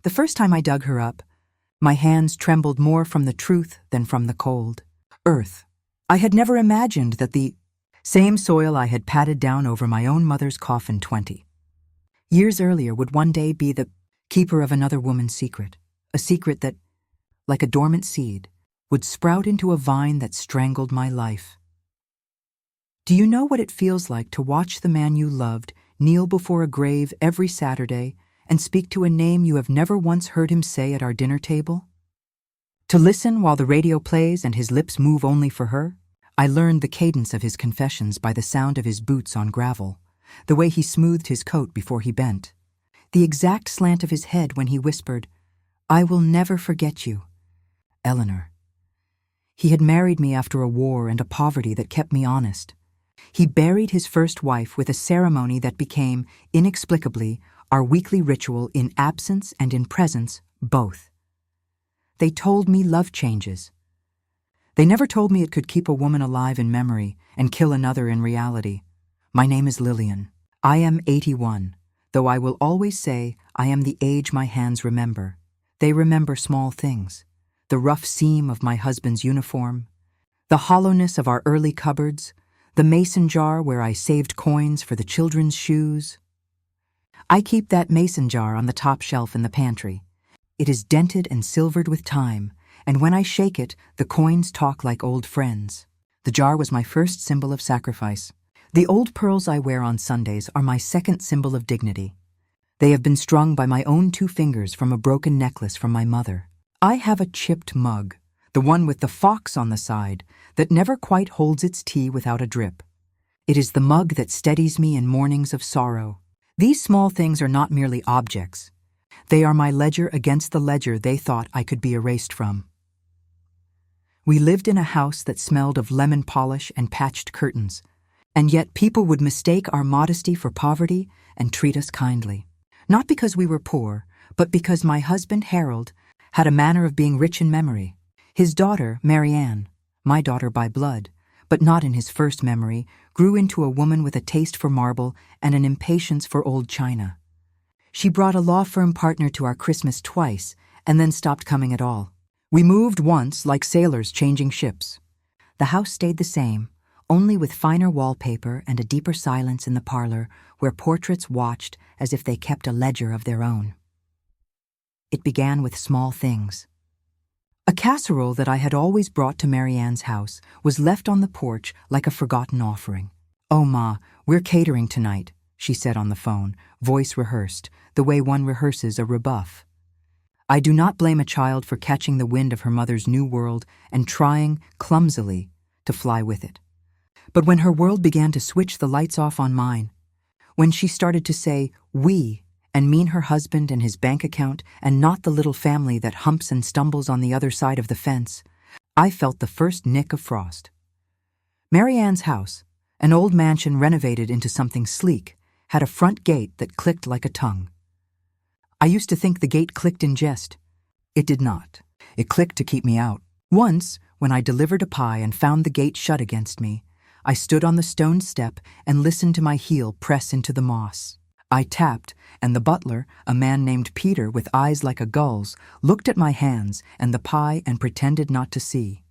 The first time I dug her up, my hands trembled more from the truth than from the cold. Earth. I had never imagined that the same soil I had patted down over my own mother's coffin 20 years earlier would one day be the keeper of another woman's secret, a secret that, like a dormant seed, would sprout into a vine that strangled my life. Do you know what it feels like to watch the man you loved kneel before a grave every Saturday and speak to a name you have never once heard him say at our dinner table? To listen while the radio plays and his lips move only for her? I learned the cadence of his confessions by the sound of his boots on gravel, the way he smoothed his coat before he bent, the exact slant of his head when he whispered, "I will never forget you, Eleanor." He had married me after a war and a poverty that kept me honest. He buried his first wife with a ceremony that became, inexplicably, our weekly ritual in absence and in presence, both. They told me love changes. They never told me it could keep a woman alive in memory and kill another in reality. My name is Lillian. I am 81, though I will always say I am the age my hands remember. They remember small things. The rough seam of my husband's uniform, the hollowness of our early cupboards, the mason jar where I saved coins for the children's shoes. I keep that mason jar on the top shelf in the pantry. It is dented and silvered with time, and when I shake it, the coins talk like old friends. The jar was my first symbol of sacrifice. The old pearls I wear on Sundays are my second symbol of dignity. They have been strung by my own 2 fingers from a broken necklace from my mother. I have a chipped mug, the one with the fox on the side, that never quite holds its tea without a drip. It is the mug that steadies me in mornings of sorrow. These small things are not merely objects. They are my ledger against the ledger they thought I could be erased from. We lived in a house that smelled of lemon polish and patched curtains, and yet people would mistake our modesty for poverty and treat us kindly. Not because we were poor, but because my husband, Harold, had a manner of being rich in memory. His daughter, Marianne, my daughter by blood, but not in his first memory, grew into a woman with a taste for marble and an impatience for old china. She brought a law firm partner to our Christmas twice and then stopped coming at all. We moved once like sailors changing ships. The house stayed the same, only with finer wallpaper and a deeper silence in the parlor where portraits watched as if they kept a ledger of their own. It began with small things. A casserole that I had always brought to Marianne's house was left on the porch like a forgotten offering. "Oh, Ma, we're catering tonight," she said on the phone, voice rehearsed, the way one rehearses a rebuff. I do not blame a child for catching the wind of her mother's new world and trying, clumsily, to fly with it. But when her world began to switch the lights off on mine, when she started to say "we" and mean her husband and his bank account and not the little family that humps and stumbles on the other side of the fence, I felt the first nick of frost. Marianne's house, an old mansion renovated into something sleek, had a front gate that clicked like a tongue. I used to think the gate clicked in jest. It did not. It clicked to keep me out. Once, when I delivered a pie and found the gate shut against me, I stood on the stone step and listened to my heel press into the moss. I tapped, and the butler, a man named Peter with eyes like a gull's, looked at my hands and the pie and pretended not to see.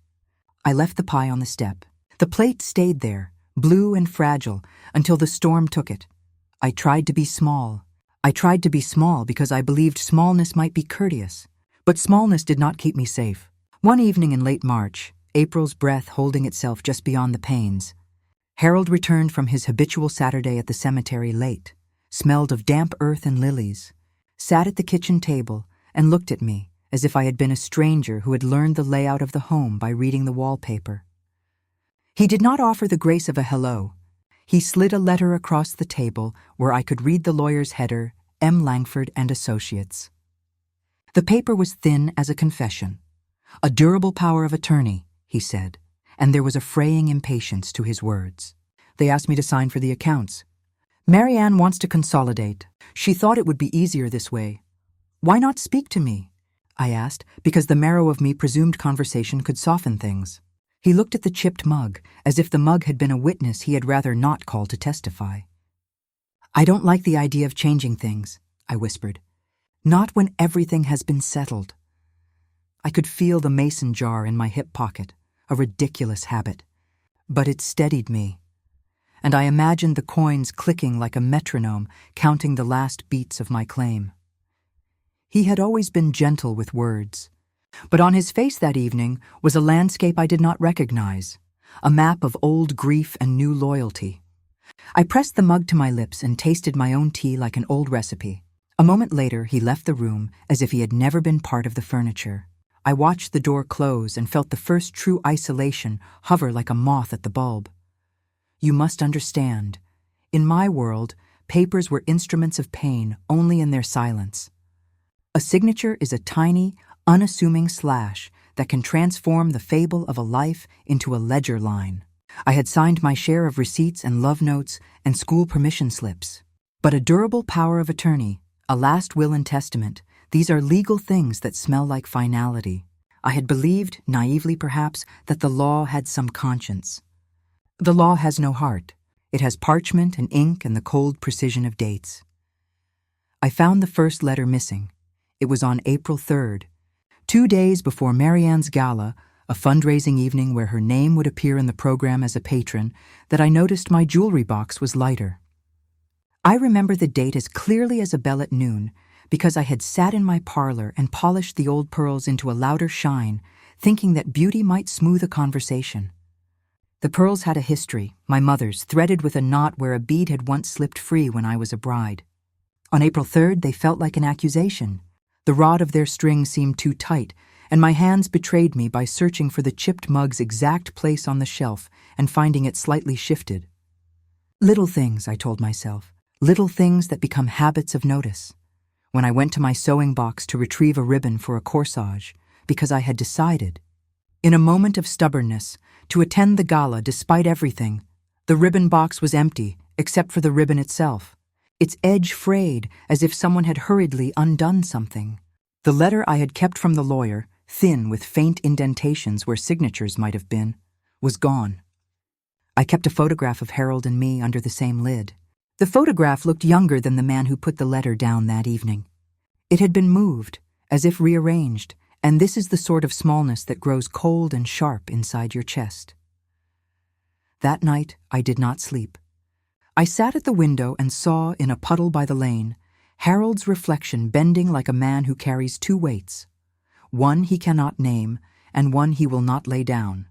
I left the pie on the step. The plate stayed there, blue and fragile, until the storm took it. I tried to be small. I tried to be small because I believed smallness might be courteous. But smallness did not keep me safe. One evening in late March, April's breath holding itself just beyond the panes, Harold returned from his habitual Saturday at the cemetery late, smelled of damp earth and lilies, sat at the kitchen table, and looked at me as if I had been a stranger who had learned the layout of the home by reading the wallpaper. He did not offer the grace of a hello. He slid a letter across the table where I could read the lawyer's header, M. Langford and Associates. The paper was thin as a confession. "A durable power of attorney," he said, and there was a fraying impatience to his words. They asked me to sign for the accounts. "Marianne wants to consolidate. She thought it would be easier this way." "Why not speak to me?" I asked, because the marrow of me presumed conversation could soften things. He looked at the chipped mug, as if the mug had been a witness he had rather not called to testify. "I don't like the idea of changing things," I whispered. Not when everything has been settled. I could feel the mason jar in my hip pocket, a ridiculous habit. But it steadied me, and I imagined the coins clicking like a metronome, counting the last beats of my claim. He had always been gentle with words, but on his face that evening was a landscape I did not recognize, a map of old grief and new loyalty. I pressed the mug to my lips and tasted my own tea like an old recipe. A moment later, he left the room as if he had never been part of the furniture. I watched the door close and felt the first true isolation hover like a moth at the bulb. You must understand, in my world, papers were instruments of pain only in their silence. A signature is a tiny, unassuming slash that can transform the fable of a life into a ledger line. I had signed my share of receipts and love notes and school permission slips. But a durable power of attorney, a last will and testament, these are legal things that smell like finality. I had believed, naively perhaps, that the law had some conscience. The law has no heart. It has parchment and ink and the cold precision of dates. I found the first letter missing. It was on April 3rd, 2 days before Marianne's gala, a fundraising evening where her name would appear in the program as a patron, that I noticed my jewelry box was lighter. I remember the date as clearly as a bell at noon, because I had sat in my parlor and polished the old pearls into a louder shine, thinking that beauty might smooth a conversation. The pearls had a history, my mother's, threaded with a knot where a bead had once slipped free when I was a bride. On April 3rd, they felt like an accusation. The rod of their string seemed too tight, and my hands betrayed me by searching for the chipped mug's exact place on the shelf and finding it slightly shifted. Little things, I told myself, little things that become habits of notice. When I went to my sewing box to retrieve a ribbon for a corsage, because I had decided, in a moment of stubbornness, to attend the gala despite everything, the ribbon box was empty, except for the ribbon itself, its edge frayed as if someone had hurriedly undone something. The letter I had kept from the lawyer, thin with faint indentations where signatures might have been, was gone. I kept a photograph of Harold and me under the same lid. The photograph looked younger than the man who put the letter down that evening. It had been moved, as if rearranged, and this is the sort of smallness that grows cold and sharp inside your chest. That night, I did not sleep. I sat at the window and saw, in a puddle by the lane, Harold's reflection bending like a man who carries two weights. One he cannot name, and one he will not lay down.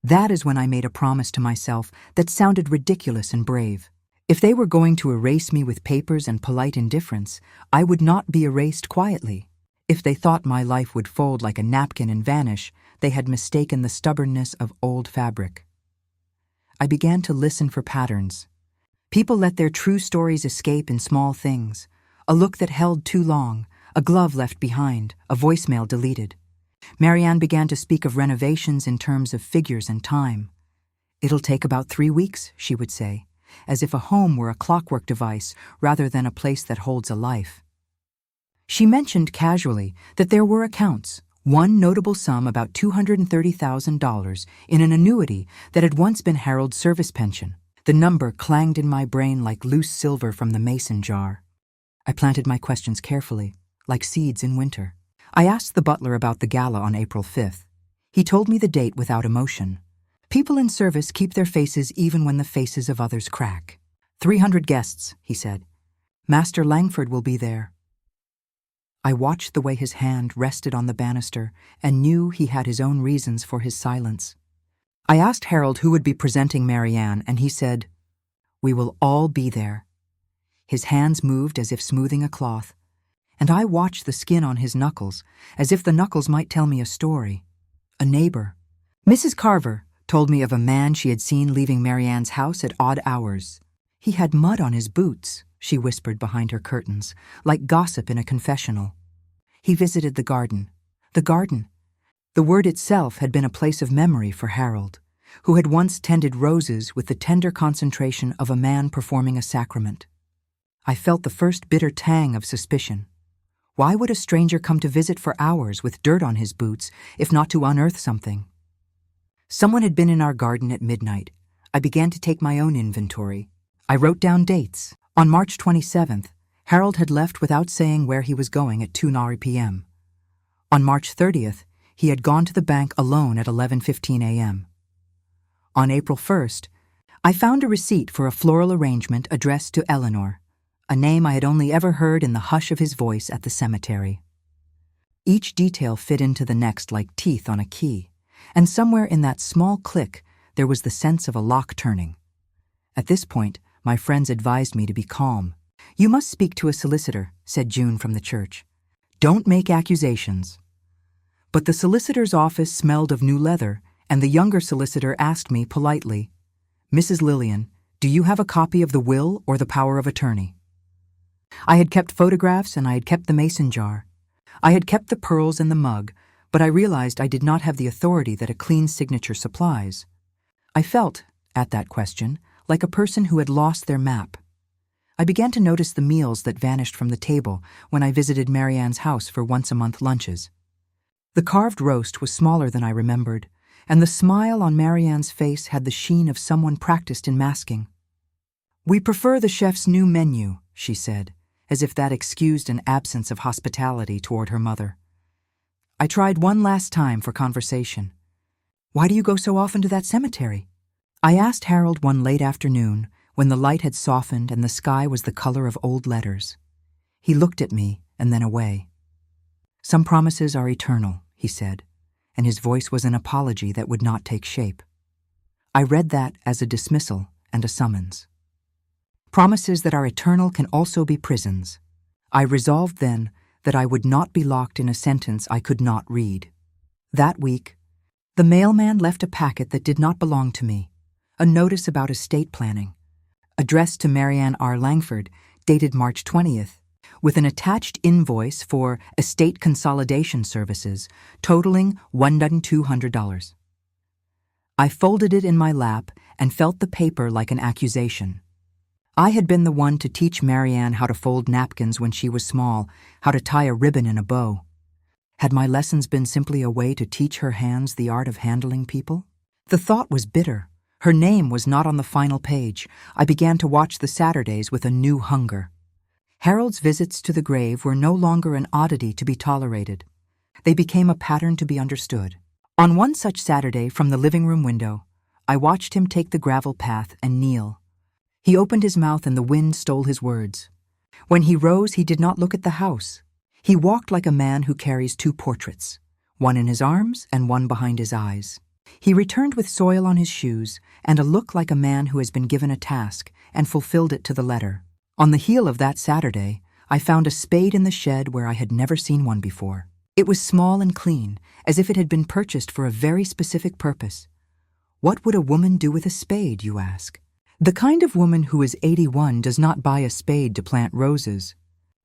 That is when I made a promise to myself that sounded ridiculous and brave. If they were going to erase me with papers and polite indifference, I would not be erased quietly. If they thought my life would fold like a napkin and vanish, they had mistaken the stubbornness of old fabric. I began to listen for patterns. People let their true stories escape in small things. A look that held too long, a glove left behind, a voicemail deleted. Marianne began to speak of renovations in terms of figures and time. "It'll take about 3 weeks," she would say, as if a home were a clockwork device rather than a place that holds a life. She mentioned casually that there were accounts, one notable sum about $230,000 in an annuity that had once been Harold's service pension. The number clanged in my brain like loose silver from the mason jar. I planted my questions carefully, like seeds in winter. I asked the butler about the gala on April 5th. He told me the date without emotion. People in service keep their faces even when the faces of others crack. 300 guests, he said. Master Langford will be there. I watched the way his hand rested on the banister and knew he had his own reasons for his silence. I asked Harold who would be presenting Marianne, and he said, "We will all be there." His hands moved as if smoothing a cloth, and I watched the skin on his knuckles as if the knuckles might tell me a story. A neighbor, Mrs. Carver, told me of a man she had seen leaving Marianne's house at odd hours. He had mud on his boots, she whispered behind her curtains, like gossip in a confessional. He visited the garden. The garden. The word itself had been a place of memory for Harold, who had once tended roses with the tender concentration of a man performing a sacrament. I felt the first bitter tang of suspicion. Why would a stranger come to visit for hours with dirt on his boots, if not to unearth something? Someone had been in our garden at midnight. I began to take my own inventory. I wrote down dates. On March 27th, Harold had left without saying where he was going at 2:00 p.m. On March 30th, he had gone to the bank alone at 11:15 a.m. On April 1st, I found a receipt for a floral arrangement addressed to Eleanor, a name I had only ever heard in the hush of his voice at the cemetery. Each detail fit into the next like teeth on a key, and somewhere in that small click there was the sense of a lock turning. At this point, my friends advised me to be calm. "You must speak to a solicitor," said June from the church. "Don't make accusations." But the solicitor's office smelled of new leather, and the younger solicitor asked me politely, "Mrs. Lillian, do you have a copy of the will or the power of attorney?" I had kept photographs and I had kept the mason jar. I had kept the pearls and the mug, but I realized I did not have the authority that a clean signature supplies. I felt, at that question, like a person who had lost their map. I began to notice the meals that vanished from the table when I visited Marianne's house for once-a-month lunches. The carved roast was smaller than I remembered, and the smile on Marianne's face had the sheen of someone practiced in masking. "We prefer the chef's new menu," she said, as if that excused an absence of hospitality toward her mother. I tried one last time for conversation. "Why do you go so often to that cemetery?" I asked Harold one late afternoon when the light had softened and the sky was the color of old letters. He looked at me and then away. "Some promises are eternal," he said, and his voice was an apology that would not take shape. I read that as a dismissal and a summons. Promises that are eternal can also be prisons. I resolved then that I would not be locked in a sentence I could not read. That week, the mailman left a packet that did not belong to me, a notice about estate planning, addressed to Marianne R. Langford, dated March 20th, with an attached invoice for estate consolidation services totaling $1,200. I folded it in my lap and felt the paper like an accusation. I had been the one to teach Marianne how to fold napkins when she was small, how to tie a ribbon in a bow. Had my lessons been simply a way to teach her hands the art of handling people? The thought was bitter. Her name was not on the final page. I began to watch the Saturdays with a new hunger. Harold's visits to the grave were no longer an oddity to be tolerated. They became a pattern to be understood. On one such Saturday, from the living room window, I watched him take the gravel path and kneel. He opened his mouth and the wind stole his words. When he rose, he did not look at the house. He walked like a man who carries two portraits, one in his arms and one behind his eyes. He returned with soil on his shoes and a look like a man who has been given a task and fulfilled it to the letter. On the heel of that Saturday, I found a spade in the shed where I had never seen one before. It was small and clean, as if it had been purchased for a very specific purpose. What would a woman do with a spade, you ask? The kind of woman who is 81 does not buy a spade to plant roses.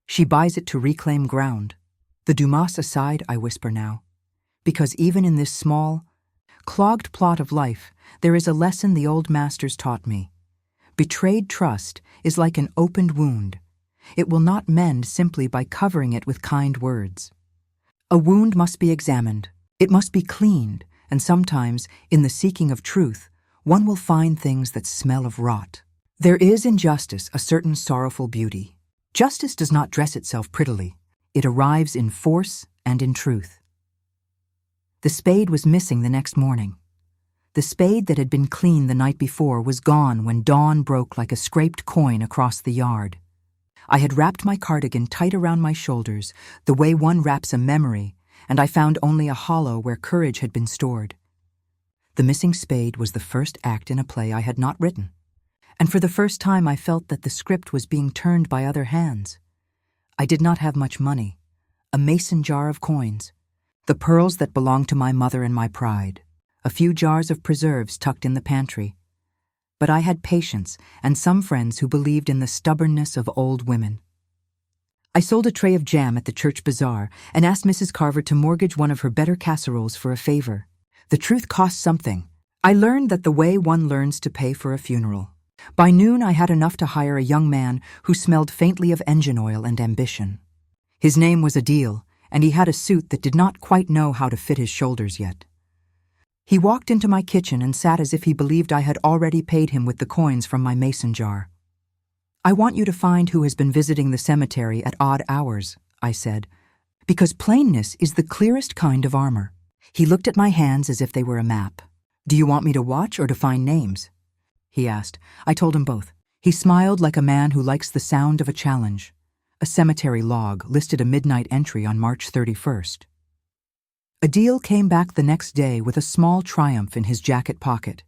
She buys it to reclaim ground. The Dumas aside, I whisper now, because even in this small, clogged plot of life, there is a lesson the old masters taught me. Betrayed trust is like an opened wound. It will not mend simply by covering it with kind words. A wound must be examined. It must be cleaned, and sometimes, in the seeking of truth, one will find things that smell of rot. There is in justice a certain sorrowful beauty. Justice does not dress itself prettily. It arrives in force and in truth. The spade was missing the next morning. The spade that had been cleaned the night before was gone when dawn broke like a scraped coin across the yard. I had wrapped my cardigan tight around my shoulders, the way one wraps a memory, and I found only a hollow where courage had been stored. The missing spade was the first act in a play I had not written, and for the first time I felt that the script was being turned by other hands. I did not have much money, a mason jar of coins, the pearls that belonged to my mother and my pride, a few jars of preserves tucked in the pantry. But I had patience and some friends who believed in the stubbornness of old women. I sold a tray of jam at the church bazaar and asked Mrs. Carver to mortgage one of her better casseroles for a favor. The truth cost something. I learned that the way one learns to pay for a funeral. By noon, I had enough to hire a young man who smelled faintly of engine oil and ambition. His name was Adil, and he had a suit that did not quite know how to fit his shoulders yet. He walked into my kitchen and sat as if he believed I had already paid him with the coins from my mason jar. I want you to find who has been visiting the cemetery at odd hours, I said, because plainness is the clearest kind of armor. He looked at my hands as if they were a map. Do you want me to watch or to find names? He asked. I told him both. He smiled like a man who likes the sound of a challenge. A cemetery log listed a midnight entry on March 31st. Adil came back the next day with a small triumph in his jacket pocket.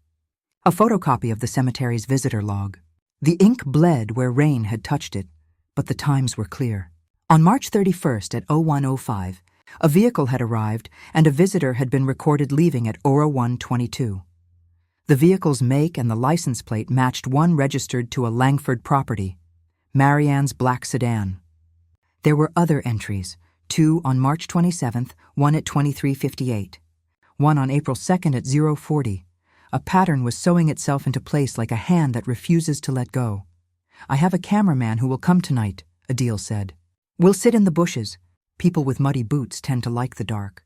A photocopy of the cemetery's visitor log. The ink bled where rain had touched it, but the times were clear. On March 31st at 01:05, a vehicle had arrived and a visitor had been recorded leaving at 01:22. The vehicle's make and the license plate matched one registered to a Langford property, Marianne's black sedan. There were other entries, two on March 27th, one at 23:58, one on April 2nd at 0:40. A pattern was sewing itself into place like a hand that refuses to let go. I have a cameraman who will come tonight, Adil said. We'll sit in the bushes. People with muddy boots tend to like the dark.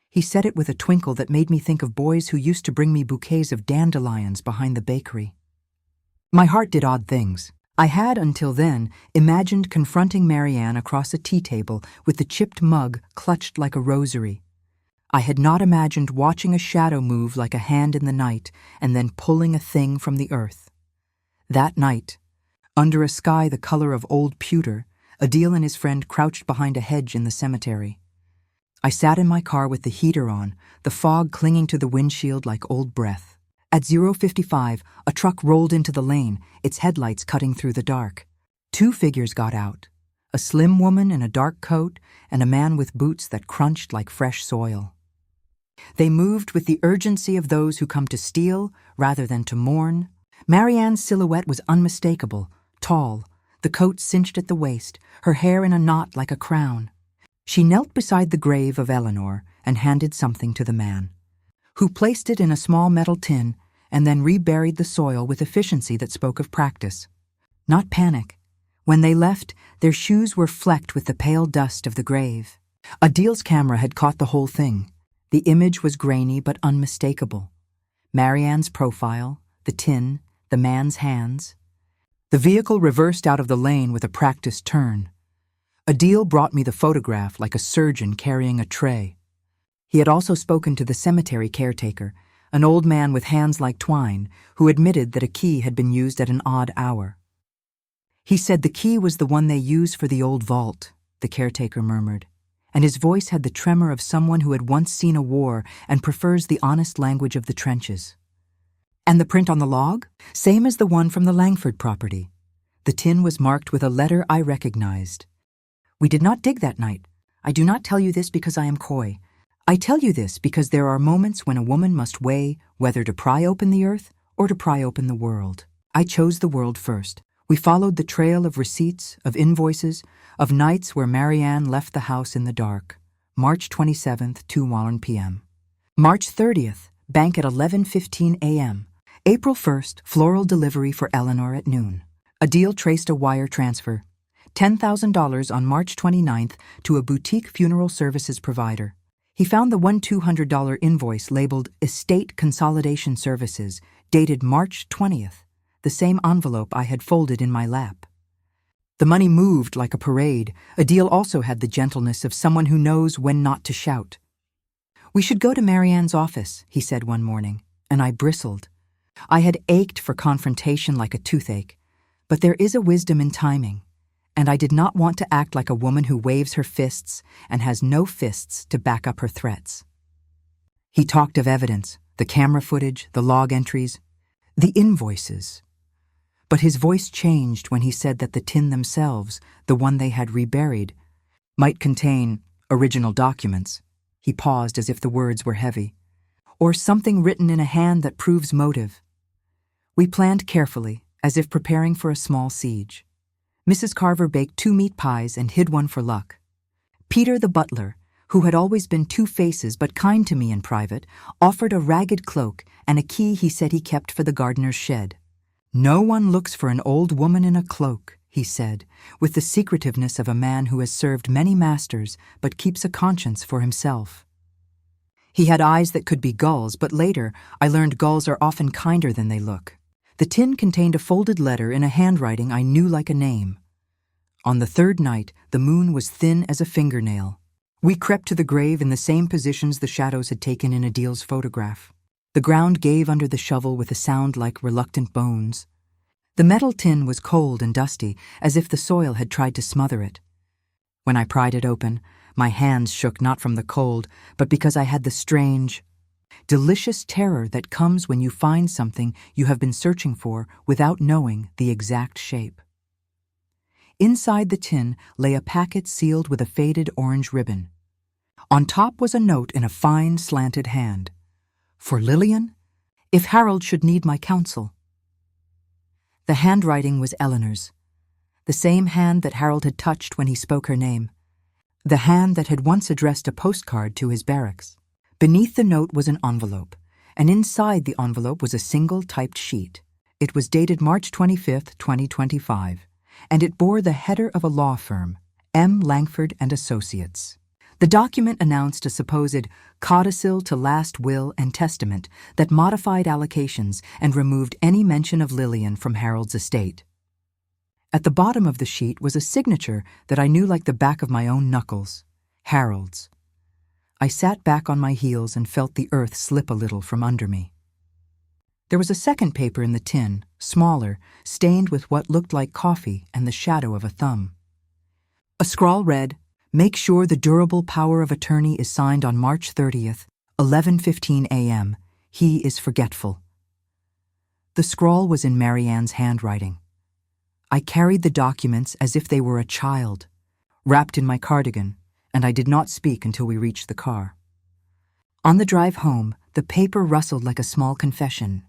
He said it with a twinkle that made me think of boys who used to bring me bouquets of dandelions behind the bakery. My heart did odd things. I had, until then, imagined confronting Marianne across a tea table with the chipped mug clutched like a rosary. I had not imagined watching a shadow move like a hand in the night and then pulling a thing from the earth. That night, under a sky the color of old pewter, Adil and his friend crouched behind a hedge in the cemetery. I sat in my car with the heater on, the fog clinging to the windshield like old breath. At 0:55, a truck rolled into the lane, its headlights cutting through the dark. Two figures got out, a slim woman in a dark coat and a man with boots that crunched like fresh soil. They moved with the urgency of those who come to steal rather than to mourn. Marianne's silhouette was unmistakable, tall, the coat cinched at the waist, her hair in a knot like a crown. She knelt beside the grave of Eleanor and handed something to the man, who placed it in a small metal tin and then reburied the soil with efficiency that spoke of practice, not panic. When they left, their shoes were flecked with the pale dust of the grave. Adil's camera had caught the whole thing. The image was grainy but unmistakable. Marianne's profile, the tin, the man's hands. The vehicle reversed out of the lane with a practiced turn. Adil brought me the photograph like a surgeon carrying a tray. He had also spoken to the cemetery caretaker, an old man with hands like twine, who admitted that a key had been used at an odd hour. He said the key was the one they use for the old vault, the caretaker murmured, and his voice had the tremor of someone who had once seen a war and prefers the honest language of the trenches. And the print on the log? Same as the one from the Langford property. The tin was marked with a letter I recognized. We did not dig that night. I do not tell you this because I am coy. I tell you this because there are moments when a woman must weigh whether to pry open the earth or to pry open the world. I chose the world first. We followed the trail of receipts, of invoices, of nights where Marianne left the house in the dark. March 27th, 2:01 p.m. March 30th, bank at 11:15 a.m. April 1st, floral delivery for Eleanor at noon. Adil traced a wire transfer. $10,000 on March 29th to a boutique funeral services provider. He found the $1,200 invoice labeled Estate Consolidation Services, dated March 20th, the same envelope I had folded in my lap. The money moved like a parade. Adil also had the gentleness of someone who knows when not to shout. We should go to Marianne's office, he said one morning, and I bristled. I had ached for confrontation like a toothache, but there is a wisdom in timing, and I did not want to act like a woman who waves her fists and has no fists to back up her threats. He talked of evidence, the camera footage, the log entries, the invoices. But his voice changed when he said that the tin themselves, the one they had reburied, might contain original documents. He paused as if the words were heavy. Or something written in a hand that proves motive. We planned carefully, as if preparing for a small siege. Mrs. Carver baked 2 meat pies and hid one for luck. Peter the butler, who had always been 2 faces but kind to me in private, offered a ragged cloak and a key he said he kept for the gardener's shed. No one looks for an old woman in a cloak, he said, with the secretiveness of a man who has served many masters but keeps a conscience for himself. He had eyes that could be gulls, but later I learned gulls are often kinder than they look. The tin contained a folded letter in a handwriting I knew like a name. On the third night, the moon was thin as a fingernail. We crept to the grave in the same positions the shadows had taken in Adil's photograph. The ground gave under the shovel with a sound like reluctant bones. The metal tin was cold and dusty, as if the soil had tried to smother it. When I pried it open, my hands shook not from the cold, but because I had the strange, delicious terror that comes when you find something you have been searching for without knowing the exact shape. Inside the tin lay a packet sealed with a faded orange ribbon. On top was a note in a fine, slanted hand. For Lillian, if Harold should need my counsel. The handwriting was Eleanor's, the same hand that Harold had touched when he spoke her name, the hand that had once addressed a postcard to his barracks. Beneath the note was an envelope, and inside the envelope was a single typed sheet. It was dated March 25, 2025, and it bore the header of a law firm, M. Langford and Associates. The document announced a supposed codicil to last will and testament that modified allocations and removed any mention of Lillian from Harold's estate. At the bottom of the sheet was a signature that I knew like the back of my own knuckles, Harold's. I sat back on my heels and felt the earth slip a little from under me. There was a second paper in the tin, smaller, stained with what looked like coffee and the shadow of a thumb. A scrawl read, "Make sure the durable power of attorney is signed on March 30th, 11:15 a.m. He is forgetful." The scrawl was in Marianne's handwriting. I carried the documents as if they were a child, wrapped in my cardigan, and I did not speak until we reached the car. On the drive home, the paper rustled like a small confession.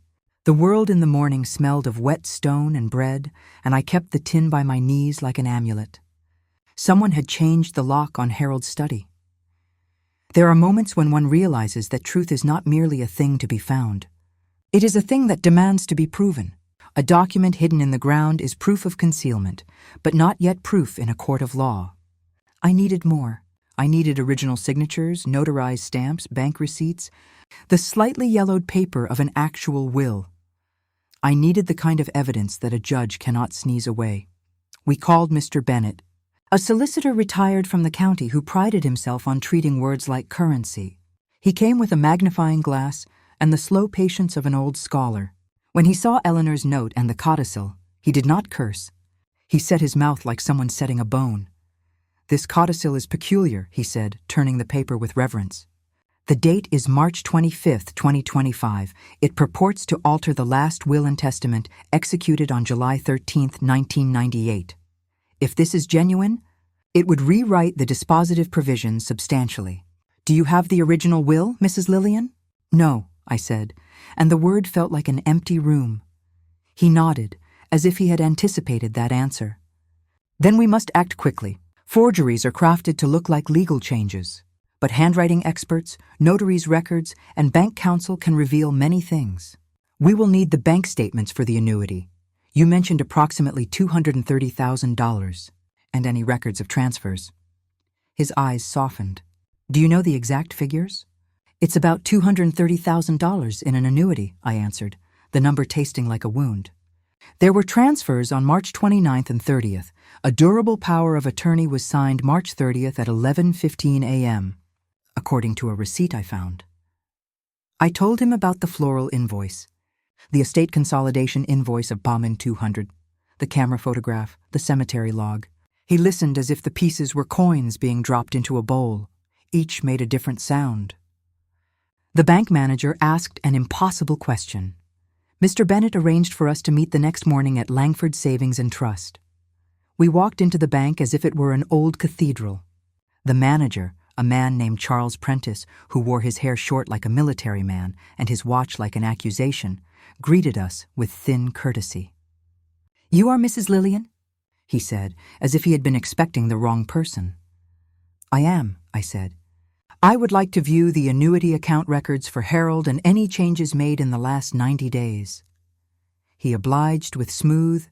The world in the morning smelled of wet stone and bread, and I kept the tin by my knees like an amulet. Someone had changed the lock on Harold's study. There are moments when one realizes that truth is not merely a thing to be found. It is a thing that demands to be proven. A document hidden in the ground is proof of concealment, but not yet proof in a court of law. I needed more. I needed original signatures, notarized stamps, bank receipts, the slightly yellowed paper of an actual will. I needed the kind of evidence that a judge cannot sneeze away. We called Mr. Bennett, a solicitor retired from the county who prided himself on treating words like currency. He came with a magnifying glass and the slow patience of an old scholar. When he saw Eleanor's note and the codicil, he did not curse. He set his mouth like someone setting a bone. "This codicil is peculiar," he said, turning the paper with reverence. "The date is March 25th, 2025. It purports to alter the last will and testament executed on July 13th, 1998. If this is genuine, it would rewrite the dispositive provisions substantially. Do you have the original will, Mrs. Lillian?" "No," I said, and the word felt like an empty room. He nodded, as if he had anticipated that answer. "Then we must act quickly. Forgeries are crafted to look like legal changes, but handwriting experts, notaries' records, and bank counsel can reveal many things. We will need the bank statements for the annuity. You mentioned approximately $230,000, and any records of transfers." His eyes softened. "Do you know the exact figures?" "It's about $230,000 in an annuity," I answered, the number tasting like a wound. "There were transfers on March 29th and 30th. A durable power of attorney was signed March 30th at 11:15 a.m., according to a receipt I found." I told him about the floral invoice, the estate consolidation invoice of Bauman 200, the camera photograph, the cemetery log. He listened as if the pieces were coins being dropped into a bowl. Each made a different sound. The bank manager asked an impossible question. Mr. Bennett arranged for us to meet the next morning at Langford Savings and Trust. We walked into the bank as if it were an old cathedral. The manager, a man named Charles Prentice, who wore his hair short like a military man and his watch like an accusation, greeted us with thin courtesy. "You are Mrs. Lillian?" he said, as if he had been expecting the wrong person. "I am," I said. "I would like to view the annuity account records for Harold and any changes made in the last 90 days. He obliged with smooth,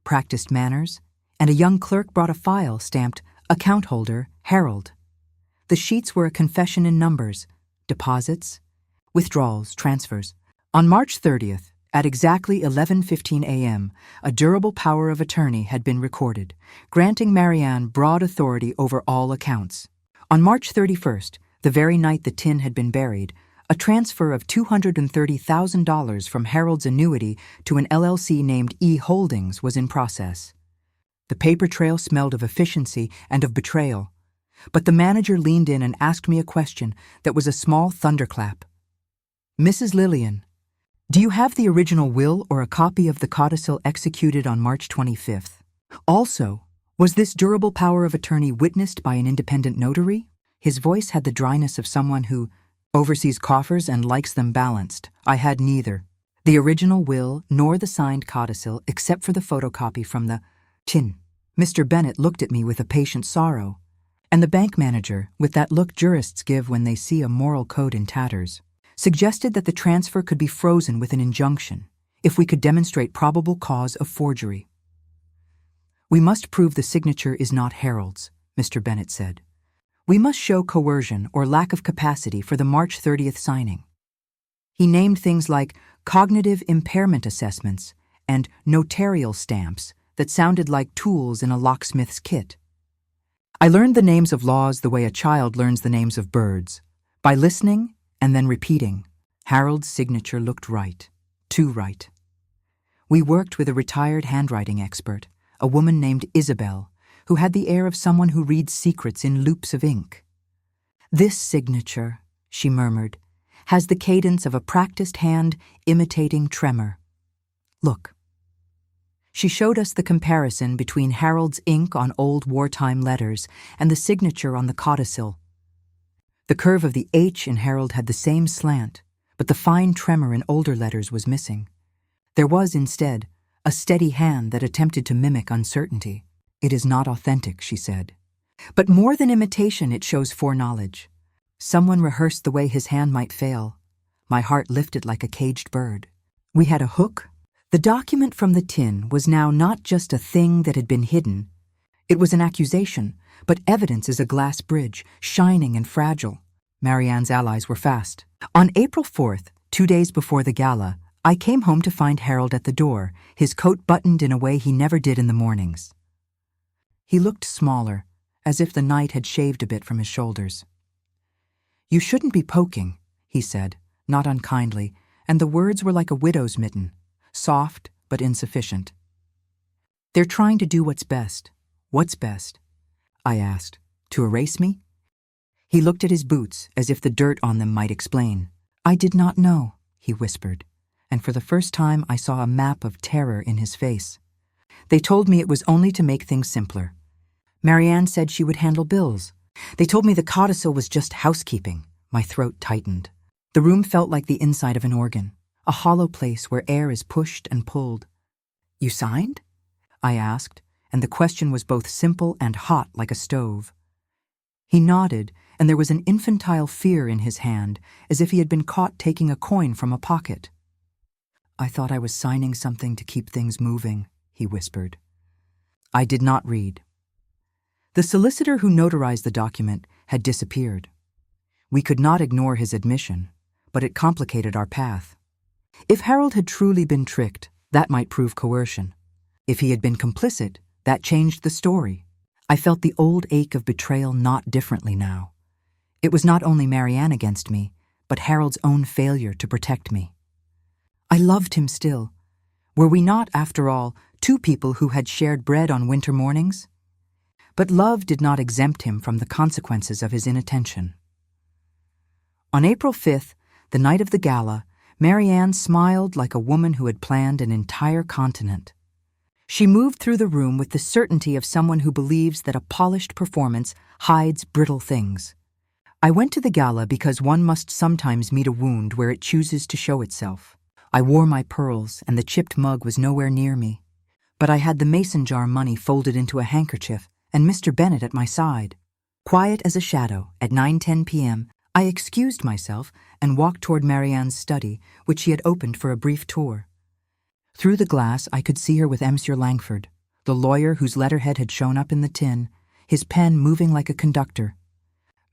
practiced manners, and a young clerk brought a file stamped "Account Holder, Harold." The sheets were a confession in numbers, deposits, withdrawals, transfers. On March 30th, At exactly 11:15 a.m., a durable power of attorney had been recorded, granting Marianne broad authority over all accounts. On March 31st, the very night the tin had been buried, a transfer of $230,000 from Harold's annuity to an LLC named E Holdings was in process. The paper trail smelled of efficiency and of betrayal, but the manager leaned in and asked me a question that was a small thunderclap. "Mrs. Lillian, do you have the original will or a copy of the codicil executed on March 25th? Also, was this durable power of attorney witnessed by an independent notary?" His voice had the dryness of someone who oversees coffers and likes them balanced. I had neither the original will nor the signed codicil except for the photocopy from the tin. Mr. Bennett looked at me with a patient sorrow, and the bank manager, with that look jurists give when they see a moral code in tatters, suggested that the transfer could be frozen with an injunction if we could demonstrate probable cause of forgery. "We must prove the signature is not Harold's," Mr. Bennett said. "We must show coercion or lack of capacity for the March 30th signing." He named things like cognitive impairment assessments and notarial stamps that sounded like tools in a locksmith's kit. I learned the names of laws the way a child learns the names of birds, by listening and then repeating. Harold's signature looked right, too right. We worked with a retired handwriting expert, a woman named Isabel, who had the air of someone who reads secrets in loops of ink. "This signature," she murmured, "has the cadence of a practiced hand imitating tremor. Look." She showed us the comparison between Harold's ink on old wartime letters and the signature on the codicil. The curve of the H in Harold had the same slant, but the fine tremor in older letters was missing. There was, instead, a steady hand that attempted to mimic uncertainty. "It is not authentic," she said. "But more than imitation, it shows foreknowledge. Someone rehearsed the way his hand might fail." My heart lifted like a caged bird. We had a hook. The document from the tin was now not just a thing that had been hidden. It was an accusation, but evidence is a glass bridge, shining and fragile. Marianne's allies were fast. On April 4th, 2 days before the gala, I came home to find Harold at the door, his coat buttoned in a way he never did in the mornings. He looked smaller, as if the night had shaved a bit from his shoulders. "You shouldn't be poking," he said, not unkindly, and the words were like a widow's mitten, soft but insufficient. "They're trying to do what's best." "What's best?" I asked. "To erase me?" He looked at his boots as if the dirt on them might explain. "I did not know," he whispered, and for the first time I saw a map of terror in his face. "They told me it was only to make things simpler. Marianne said she would handle bills. They told me the codicil was just housekeeping." My throat tightened. The room felt like the inside of an organ, a hollow place where air is pushed and pulled. "You signed?" I asked, and the question was both simple and hot like a stove. He nodded, and there was an infantile fear in his hand, as if he had been caught taking a coin from a pocket. "I thought I was signing something to keep things moving," he whispered. I did not read. The solicitor who notarized the document had disappeared. We could not ignore his admission, but it complicated our path. If Harold had truly been tricked, that might prove coercion. If he had been complicit, that changed the story. I felt the old ache of betrayal not differently now. It was not only Marianne against me, but Harold's own failure to protect me. I loved him still. Were we not, after all, two people who had shared bread on winter mornings? But love did not exempt him from the consequences of his inattention. On April 5th, the night of the gala, Marianne smiled like a woman who had planned an entire continent. She moved through the room with the certainty of someone who believes that a polished performance hides brittle things. I went to the gala because one must sometimes meet a wound where it chooses to show itself. I wore my pearls, and the chipped mug was nowhere near me. But I had the mason jar money folded into a handkerchief and Mr. Bennett at my side. Quiet as a shadow, at 9:10 p.m., I excused myself and walked toward Marianne's study, which she had opened for a brief tour. Through the glass, I could see her with Monsieur Langford, the lawyer whose letterhead had shown up in the tin, his pen moving like a conductor.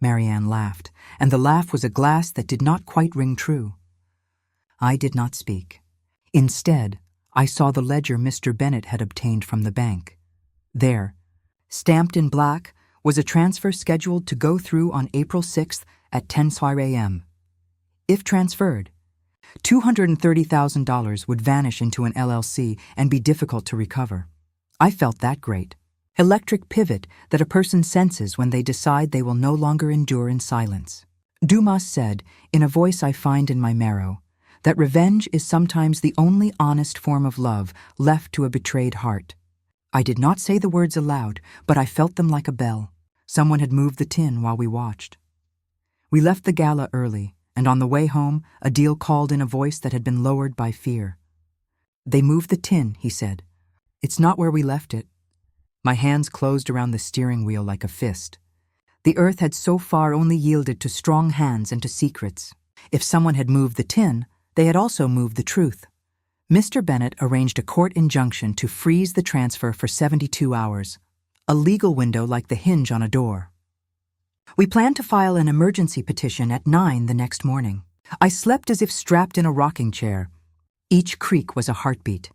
Marianne laughed, and the laugh was a glass that did not quite ring true. I did not speak. Instead, I saw the ledger Mr. Bennett had obtained from the bank. There, stamped in black, was a transfer scheduled to go through on April 6th at 10:00 a.m. If transferred, $230,000 would vanish into an LLC and be difficult to recover. I felt that great. Electric pivot that a person senses when they decide they will no longer endure in silence. Dumas said, in a voice I find in my marrow, that revenge is sometimes the only honest form of love left to a betrayed heart. I did not say the words aloud, but I felt them like a bell. Someone had moved the tin while we watched. We left the gala early, and on the way home, Adil called in a voice that had been lowered by fear. "They moved the tin," he said. "It's not where we left it." My hands closed around the steering wheel like a fist. The earth had so far only yielded to strong hands and to secrets. If someone had moved the tin, they had also moved the truth. Mr. Bennett arranged a court injunction to freeze the transfer for 72 hours, a legal window like the hinge on a door. We planned to file an emergency petition at 9 the next morning. I slept as if strapped in a rocking chair. Each creak was a heartbeat.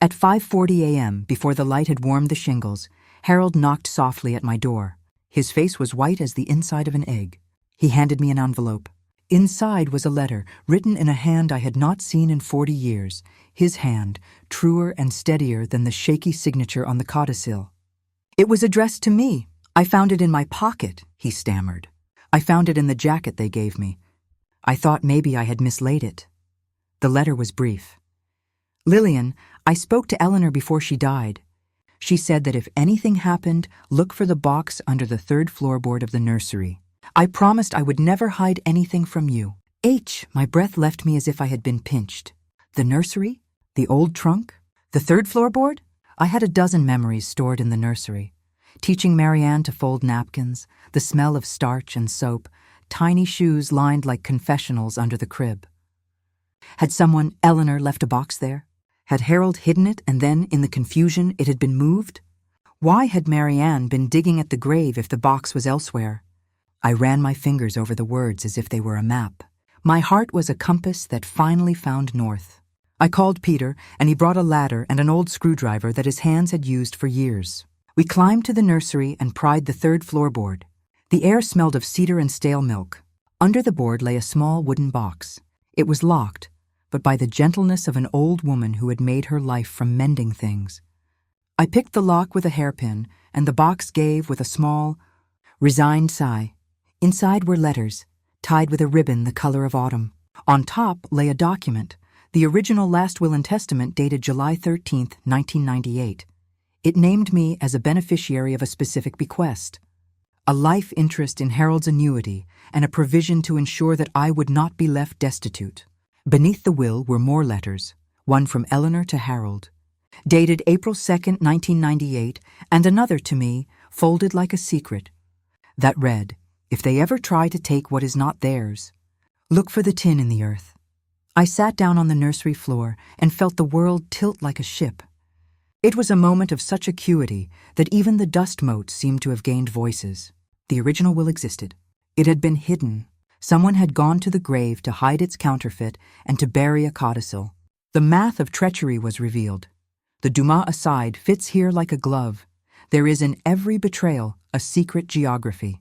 At 5:40 a.m., before the light had warmed the shingles, Harold knocked softly at my door. His face was white as the inside of an egg. He handed me an envelope. Inside was a letter, written in a hand I had not seen in 40 years, his hand, truer and steadier than the shaky signature on the codicil. "It was addressed to me. I found it in my pocket," he stammered. "I found it in the jacket they gave me. I thought maybe I had mislaid it." The letter was brief. "Lillian, I spoke to Eleanor before she died. She said that if anything happened, look for the box under the 3rd floorboard of the nursery. I promised I would never hide anything from you." My breath left me as if I had been pinched. The nursery? The old trunk? The 3rd floorboard? I had a dozen memories stored in the nursery. Teaching Marianne to fold napkins, the smell of starch and soap, tiny shoes lined like confessionals under the crib. Had someone, Eleanor, left a box there? Had Harold hidden it and then, in the confusion, it had been moved? Why had Marianne been digging at the grave if the box was elsewhere? I ran my fingers over the words as if they were a map. My heart was a compass that finally found north. I called Peter, and he brought a ladder and an old screwdriver that his hands had used for years. We climbed to the nursery and pried the 3rd floorboard. The air smelled of cedar and stale milk. Under the board lay a small wooden box. It was locked, but by the gentleness of an old woman who had made her life from mending things. I picked the lock with a hairpin, and the box gave with a small, resigned sigh. Inside were letters, tied with a ribbon the color of autumn. On top lay a document, the original last will and testament dated July 13th, 1998. It named me as a beneficiary of a specific bequest, a life interest in Harold's annuity, and a provision to ensure that I would not be left destitute. Beneath the will were more letters, one from Eleanor to Harold, dated April 2nd, 1998, and another to me, folded like a secret, that read, "If they ever try to take what is not theirs, look for the tin in the earth." I sat down on the nursery floor and felt the world tilt like a ship. It was a moment of such acuity that even the dust motes seemed to have gained voices. The original will existed. It had been hidden. Someone had gone to the grave to hide its counterfeit and to bury a codicil. The math of treachery was revealed. The Dumas aside fits here like a glove. There is in every betrayal a secret geography.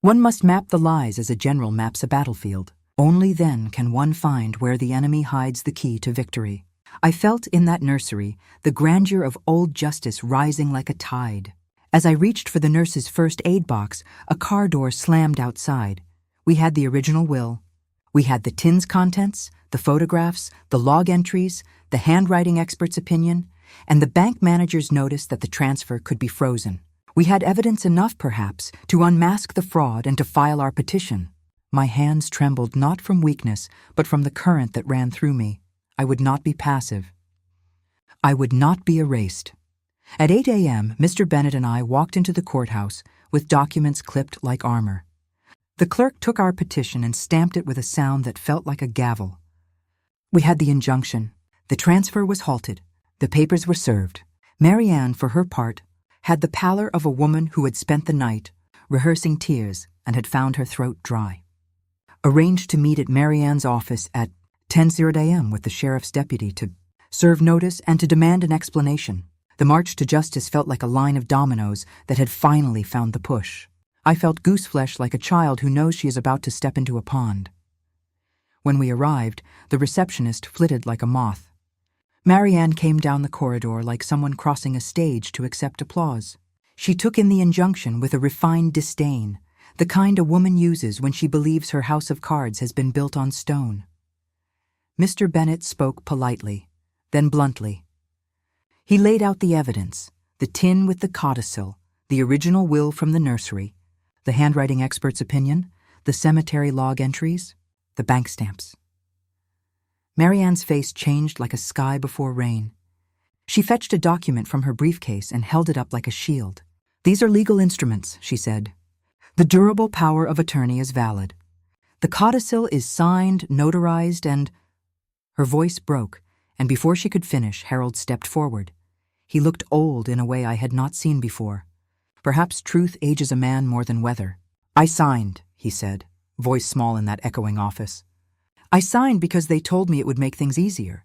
One must map the lies as a general maps a battlefield. Only then can one find where the enemy hides the key to victory. I felt in that nursery the grandeur of old justice rising like a tide. As I reached for the nurse's first aid box, a car door slammed outside. We had the original will. We had the tin's contents, the photographs, the log entries, the handwriting expert's opinion, and the bank manager's notice that the transfer could be frozen. We had evidence enough, perhaps, to unmask the fraud and to file our petition. My hands trembled not from weakness, but from the current that ran through me. I would not be passive. I would not be erased. At 8 a.m., Mr. Bennett and I walked into the courthouse with documents clipped like armor. The clerk took our petition and stamped it with a sound that felt like a gavel. We had the injunction. The transfer was halted. The papers were served. Marianne, for her part, had the pallor of a woman who had spent the night rehearsing tears and had found her throat dry. Arranged to meet at Marianne's office at 10:00 a.m. with the sheriff's deputy to serve notice and to demand an explanation. The march to justice felt like a line of dominoes that had finally found the push. I felt gooseflesh like a child who knows she is about to step into a pond. When we arrived, the receptionist flitted like a moth. Marianne came down the corridor like someone crossing a stage to accept applause. She took in the injunction with a refined disdain, the kind a woman uses when she believes her house of cards has been built on stone. Mr. Bennett spoke politely, then bluntly. He laid out the evidence, the tin with the codicil, the original will from the nursery, the handwriting expert's opinion, the cemetery log entries, the bank stamps. Marianne's face changed like a sky before rain. She fetched a document from her briefcase and held it up like a shield. "These are legal instruments," she said. "The durable power of attorney is valid. The codicil is signed, notarized, and—" Her voice broke, and before she could finish, Harold stepped forward. He looked old in a way I had not seen before. Perhaps truth ages a man more than weather. "I signed," he said, voice small in that echoing office. "I signed because they told me it would make things easier.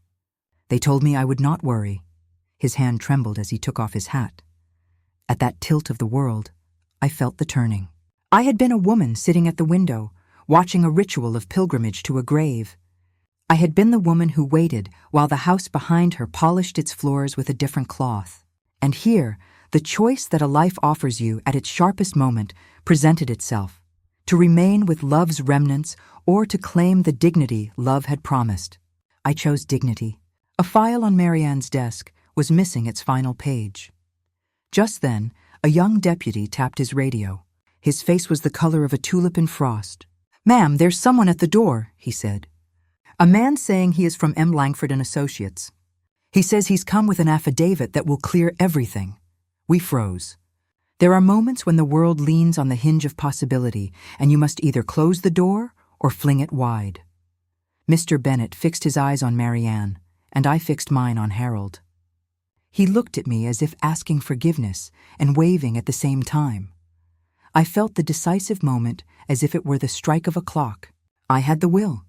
They told me I would not worry." His hand trembled as he took off his hat. At that tilt of the world, I felt the turning. I had been a woman sitting at the window, watching a ritual of pilgrimage to a grave. I had been the woman who waited while the house behind her polished its floors with a different cloth. And here, the choice that a life offers you at its sharpest moment presented itself, to remain with love's remnants or to claim the dignity love had promised. I chose dignity. A file on Marianne's desk was missing its final page. Just then, a young deputy tapped his radio. His face was the color of a tulip in frost. "Ma'am, there's someone at the door," he said. "A man saying he is from M. Langford and Associates. He says he's come with an affidavit that will clear everything." We froze. There are moments when the world leans on the hinge of possibility, and you must either close the door or fling it wide. Mr. Bennett fixed his eyes on Marianne, and I fixed mine on Harold. He looked at me as if asking forgiveness and waving at the same time. I felt the decisive moment as if it were the strike of a clock. I had the will.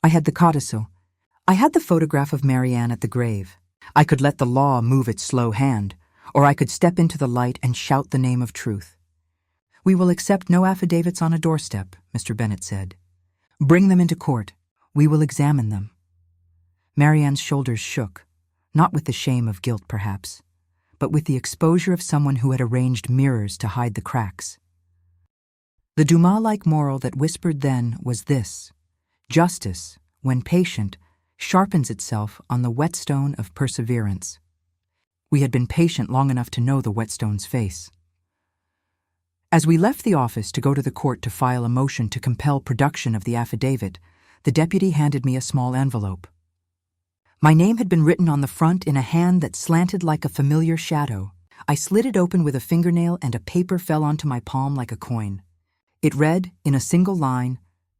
I had the codicil. I had the photograph of Marianne at the grave. I could let the law move its slow hand, or I could step into the light and shout the name of truth. "We will accept no affidavits on a doorstep," Mr. Bennett said. "Bring them into court. We will examine them." Marianne's shoulders shook, not with the shame of guilt perhaps, but with the exposure of someone who had arranged mirrors to hide the cracks. The Dumas-like moral that whispered then was this: justice, when patient, sharpens itself on the whetstone of perseverance. We had been patient long enough to know the whetstone's face. As we left the office to go to the court to file a motion to compel production of the affidavit, the deputy handed me a small envelope. My name had been written on the front in a hand that slanted like a familiar shadow. I slid it open with a fingernail and a paper fell onto my palm like a coin. It read, in a single line,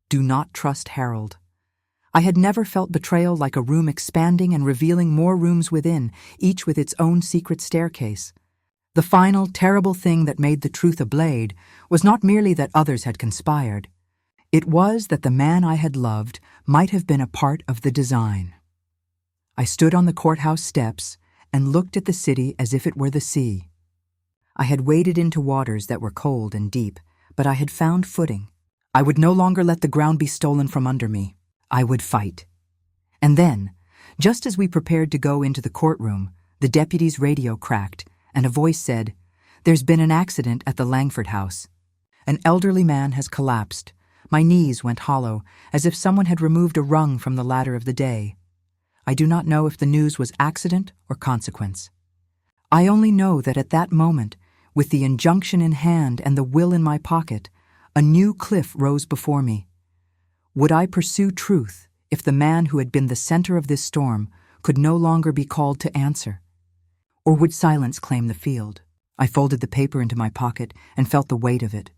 "Do not trust Harold." I had never felt betrayal like a room expanding and revealing more rooms within, each with its own secret staircase. The final, terrible thing that made the truth a blade was not merely that others had conspired. It was that the man I had loved might have been a part of the design. I stood on the courthouse steps and looked at the city as if it were the sea. I had waded into waters that were cold and deep, but I had found footing. I would no longer let the ground be stolen from under me. I would fight. And then, just as we prepared to go into the courtroom, the deputy's radio cracked, and a voice said, "There's been an accident at the Langford house. An elderly man has collapsed. My knees went hollow, as if someone had removed a rung from the ladder of the day. I do not know if the news was accident or consequence. I only know that at that moment, with the injunction in hand and the will in my pocket, a new cliff rose before me. Would I pursue truth if the man who had been the center of this storm could no longer be called to answer? Or would silence claim the field? I folded the paper into my pocket and felt the weight of it,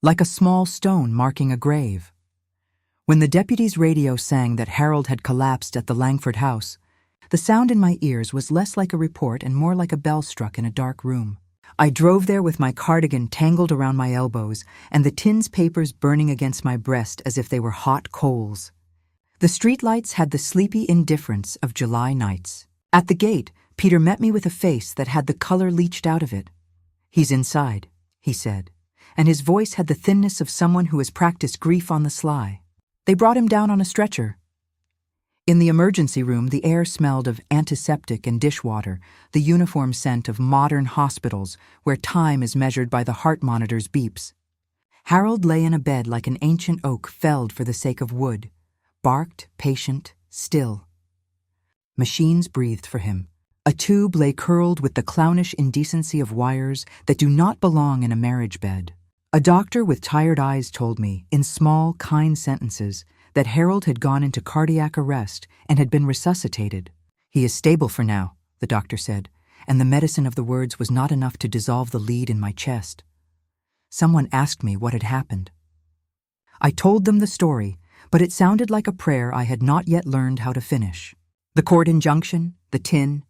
like a small stone marking a grave. When the deputy's radio sang that Harold had collapsed at the Langford house, the sound in my ears was less like a report and more like a bell struck in a dark room. I drove there with my cardigan tangled around my elbows and the tin's papers burning against my breast as if they were hot coals. The streetlights had the sleepy indifference of July nights. At the gate, Peter met me with a face that had the color leached out of it. "He's inside," he said, and his voice had the thinness of someone who has practiced grief on the sly. They brought him down on a stretcher. In the emergency room, the air smelled of antiseptic and dishwater, the uniform scent of modern hospitals where time is measured by the heart monitor's beeps. Harold lay in a bed like an ancient oak felled for the sake of wood, barked, patient, still. Machines breathed for him. A tube lay curled with the clownish indecency of wires that do not belong in a marriage bed. A doctor with tired eyes told me, in small, kind sentences, that Harold had gone into cardiac arrest and had been resuscitated. "He is stable for now," the doctor said, and the medicine of the words was not enough to dissolve the lead in my chest. Someone asked me what had happened. I told them the story, but it sounded like a prayer I had not yet learned how to finish. The court injunction, the tin,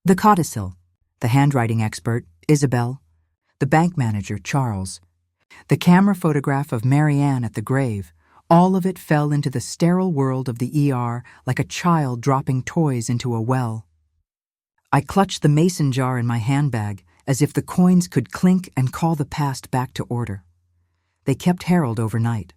the codicil, the handwriting expert, Isabel, the bank manager, Charles, the camera photograph of Marianne at the grave, all of it fell into the sterile world of the ER like a child dropping toys into a well. I clutched the mason jar in my handbag as if the coins could clink and call the past back to order. They kept Harold overnight.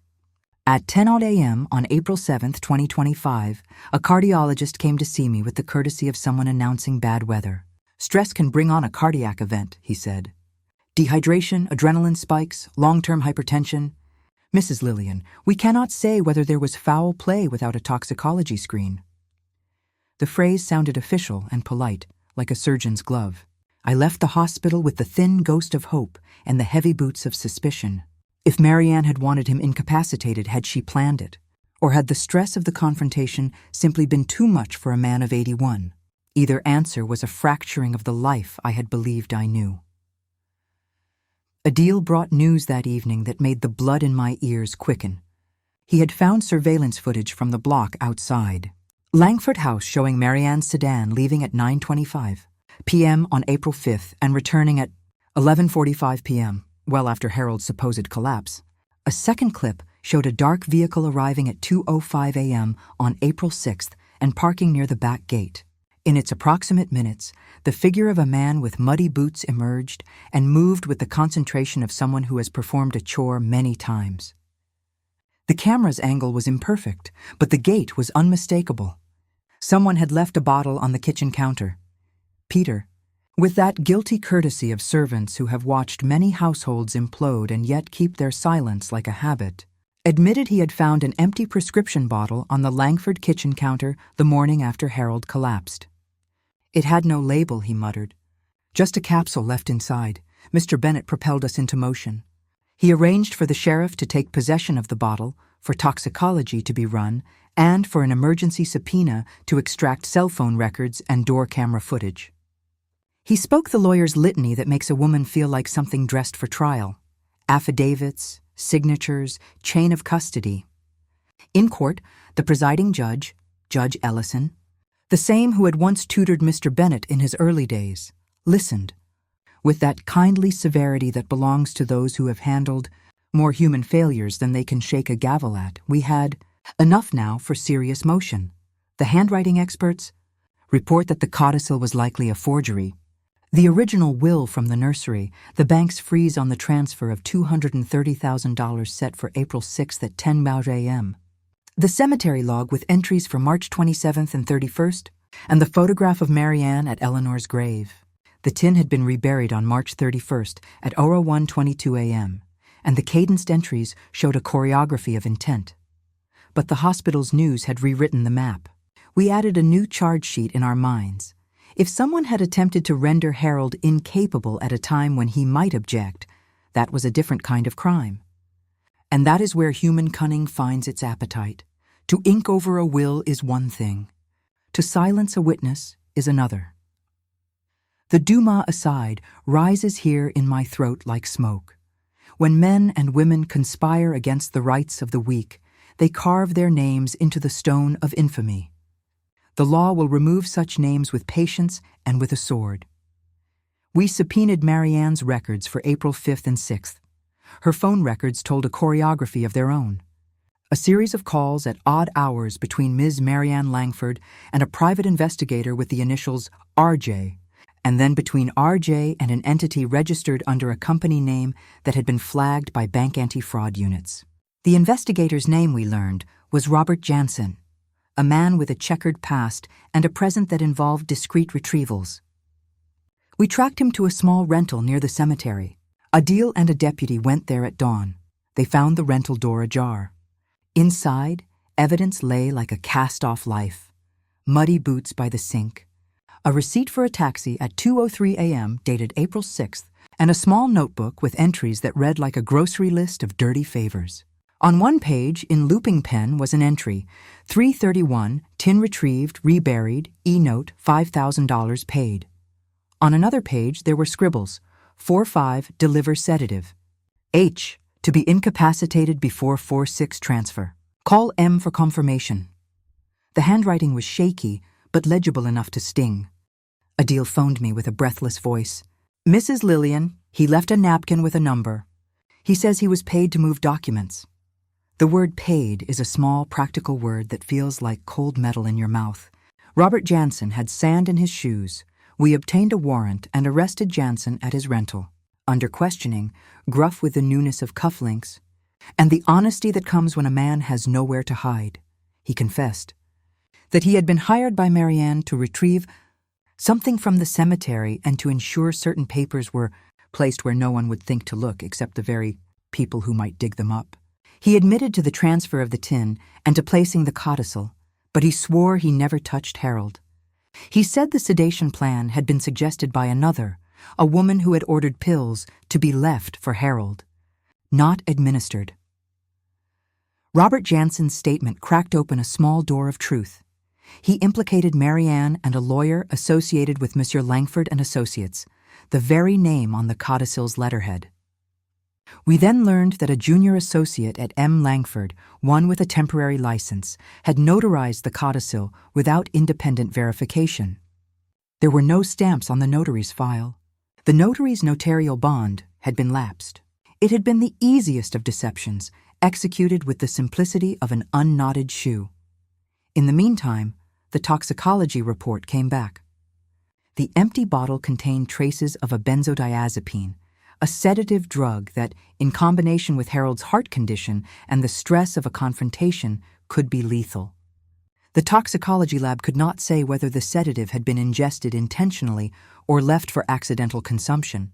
At 10 a.m. on April 7, 2025, a cardiologist came to see me with the courtesy of someone announcing bad weather. "Stress can bring on a cardiac event," he said. "Dehydration, adrenaline spikes, long-term hypertension. Mrs. Lillian, we cannot say whether there was foul play without a toxicology screen." The phrase sounded official and polite, like a surgeon's glove. I left the hospital with the thin ghost of hope and the heavy boots of suspicion. If Marianne had wanted him incapacitated, had she planned it? Or had the stress of the confrontation simply been too much for a man of 81? Either answer was a fracturing of the life I had believed I knew. Adil brought news that evening that made the blood in my ears quicken. He had found surveillance footage from the block outside. Langford House showing Marianne's sedan leaving at 9:25 p.m. on April 5th and returning at 11:45 p.m., well after Harold's supposed collapse. A second clip showed a dark vehicle arriving at 2:05 a.m. on April 6th and parking near the back gate. In its approximate minutes, the figure of a man with muddy boots emerged and moved with the concentration of someone who has performed a chore many times. The camera's angle was imperfect, but the gait was unmistakable. Someone had left a bottle on the kitchen counter. Peter, with that guilty courtesy of servants who have watched many households implode and yet keep their silence like a habit, admitted he had found an empty prescription bottle on the Langford kitchen counter the morning after Harold collapsed. "It had no label," he muttered. "Just a capsule left inside. Mr. Bennett propelled us into motion." He arranged for the sheriff to take possession of the bottle, for toxicology to be run, and for an emergency subpoena to extract cell phone records and door camera footage. He spoke the lawyer's litany that makes a woman feel like something dressed for trial. Affidavits, signatures, chain of custody. In court, the presiding judge, Judge Ellison, the same who had once tutored Mr. Bennett in his early days, listened, with that kindly severity that belongs to those who have handled more human failures than they can shake a gavel at. We had enough now for serious motion. The handwriting experts report that the codicil was likely a forgery. The original will from the nursery, the bank's freeze on the transfer of $230,000 set for April 6th at 10 a.m. The cemetery log with entries for March 27th and 31st, and the photograph of Marianne at Eleanor's grave. The tin had been reburied on March 31st at 01:22 a.m., and the cadenced entries showed a choreography of intent. But the hospital's news had rewritten the map. We added a new charge sheet in our minds. If someone had attempted to render Harold incapable at a time when he might object, that was a different kind of crime. And that is where human cunning finds its appetite. To ink over a will is one thing. To silence a witness is another. The Duma aside rises here in my throat like smoke. When men and women conspire against the rights of the weak, they carve their names into the stone of infamy. The law will remove such names with patience and with a sword. We subpoenaed Marianne's records for April 5th and 6th. Her phone records told a choreography of their own. A series of calls at odd hours between Ms. Marianne Langford and a private investigator with the initials RJ, and then between RJ and an entity registered under a company name that had been flagged by bank anti-fraud units. The investigator's name, we learned, was Robert Jansen, a man with a checkered past and a present that involved discreet retrievals. We tracked him to a small rental near the cemetery. Adil and a deputy went there at dawn. They found the rental door ajar. Inside, evidence lay like a cast-off life. Muddy boots by the sink, a receipt for a taxi at 2:03 a.m. dated April 6th, and a small notebook with entries that read like a grocery list of dirty favors. On one page, in looping pen, was an entry, 331, tin retrieved, reburied, e-note, $5,000 paid. On another page, there were scribbles, 4-5, deliver sedative. H, to be incapacitated before 4-6 transfer. Call M for confirmation. The handwriting was shaky, but legible enough to sting. Adil phoned me with a breathless voice. Mrs. Lillian, he left a napkin with a number. He says he was paid to move documents. The word paid is a small, practical word that feels like cold metal in your mouth. Robert Jansen had sand in his shoes. We obtained a warrant and arrested Jansen at his rental. Under questioning, gruff with the newness of cufflinks, and the honesty that comes when a man has nowhere to hide, he confessed that he had been hired by Marianne to retrieve something from the cemetery and to ensure certain papers were placed where no one would think to look except the very people who might dig them up. He admitted to the transfer of the tin and to placing the codicil, but he swore he never touched Harold. He said the sedation plan had been suggested by another, a woman who had ordered pills to be left for Harold, not administered. Robert Jansen's statement cracked open a small door of truth. He implicated Marianne and a lawyer associated with Monsieur Langford and Associates, the very name on the codicil's letterhead. We then learned that a junior associate at M. Langford, one with a temporary license, had notarized the codicil without independent verification. There were no stamps on the notary's file. The notary's notarial bond had been lapsed. It had been the easiest of deceptions, executed with the simplicity of an unknotted shoe. In the meantime, the toxicology report came back. The empty bottle contained traces of a benzodiazepine, a sedative drug that, in combination with Harold's heart condition and the stress of a confrontation, could be lethal. The toxicology lab could not say whether the sedative had been ingested intentionally or left for accidental consumption.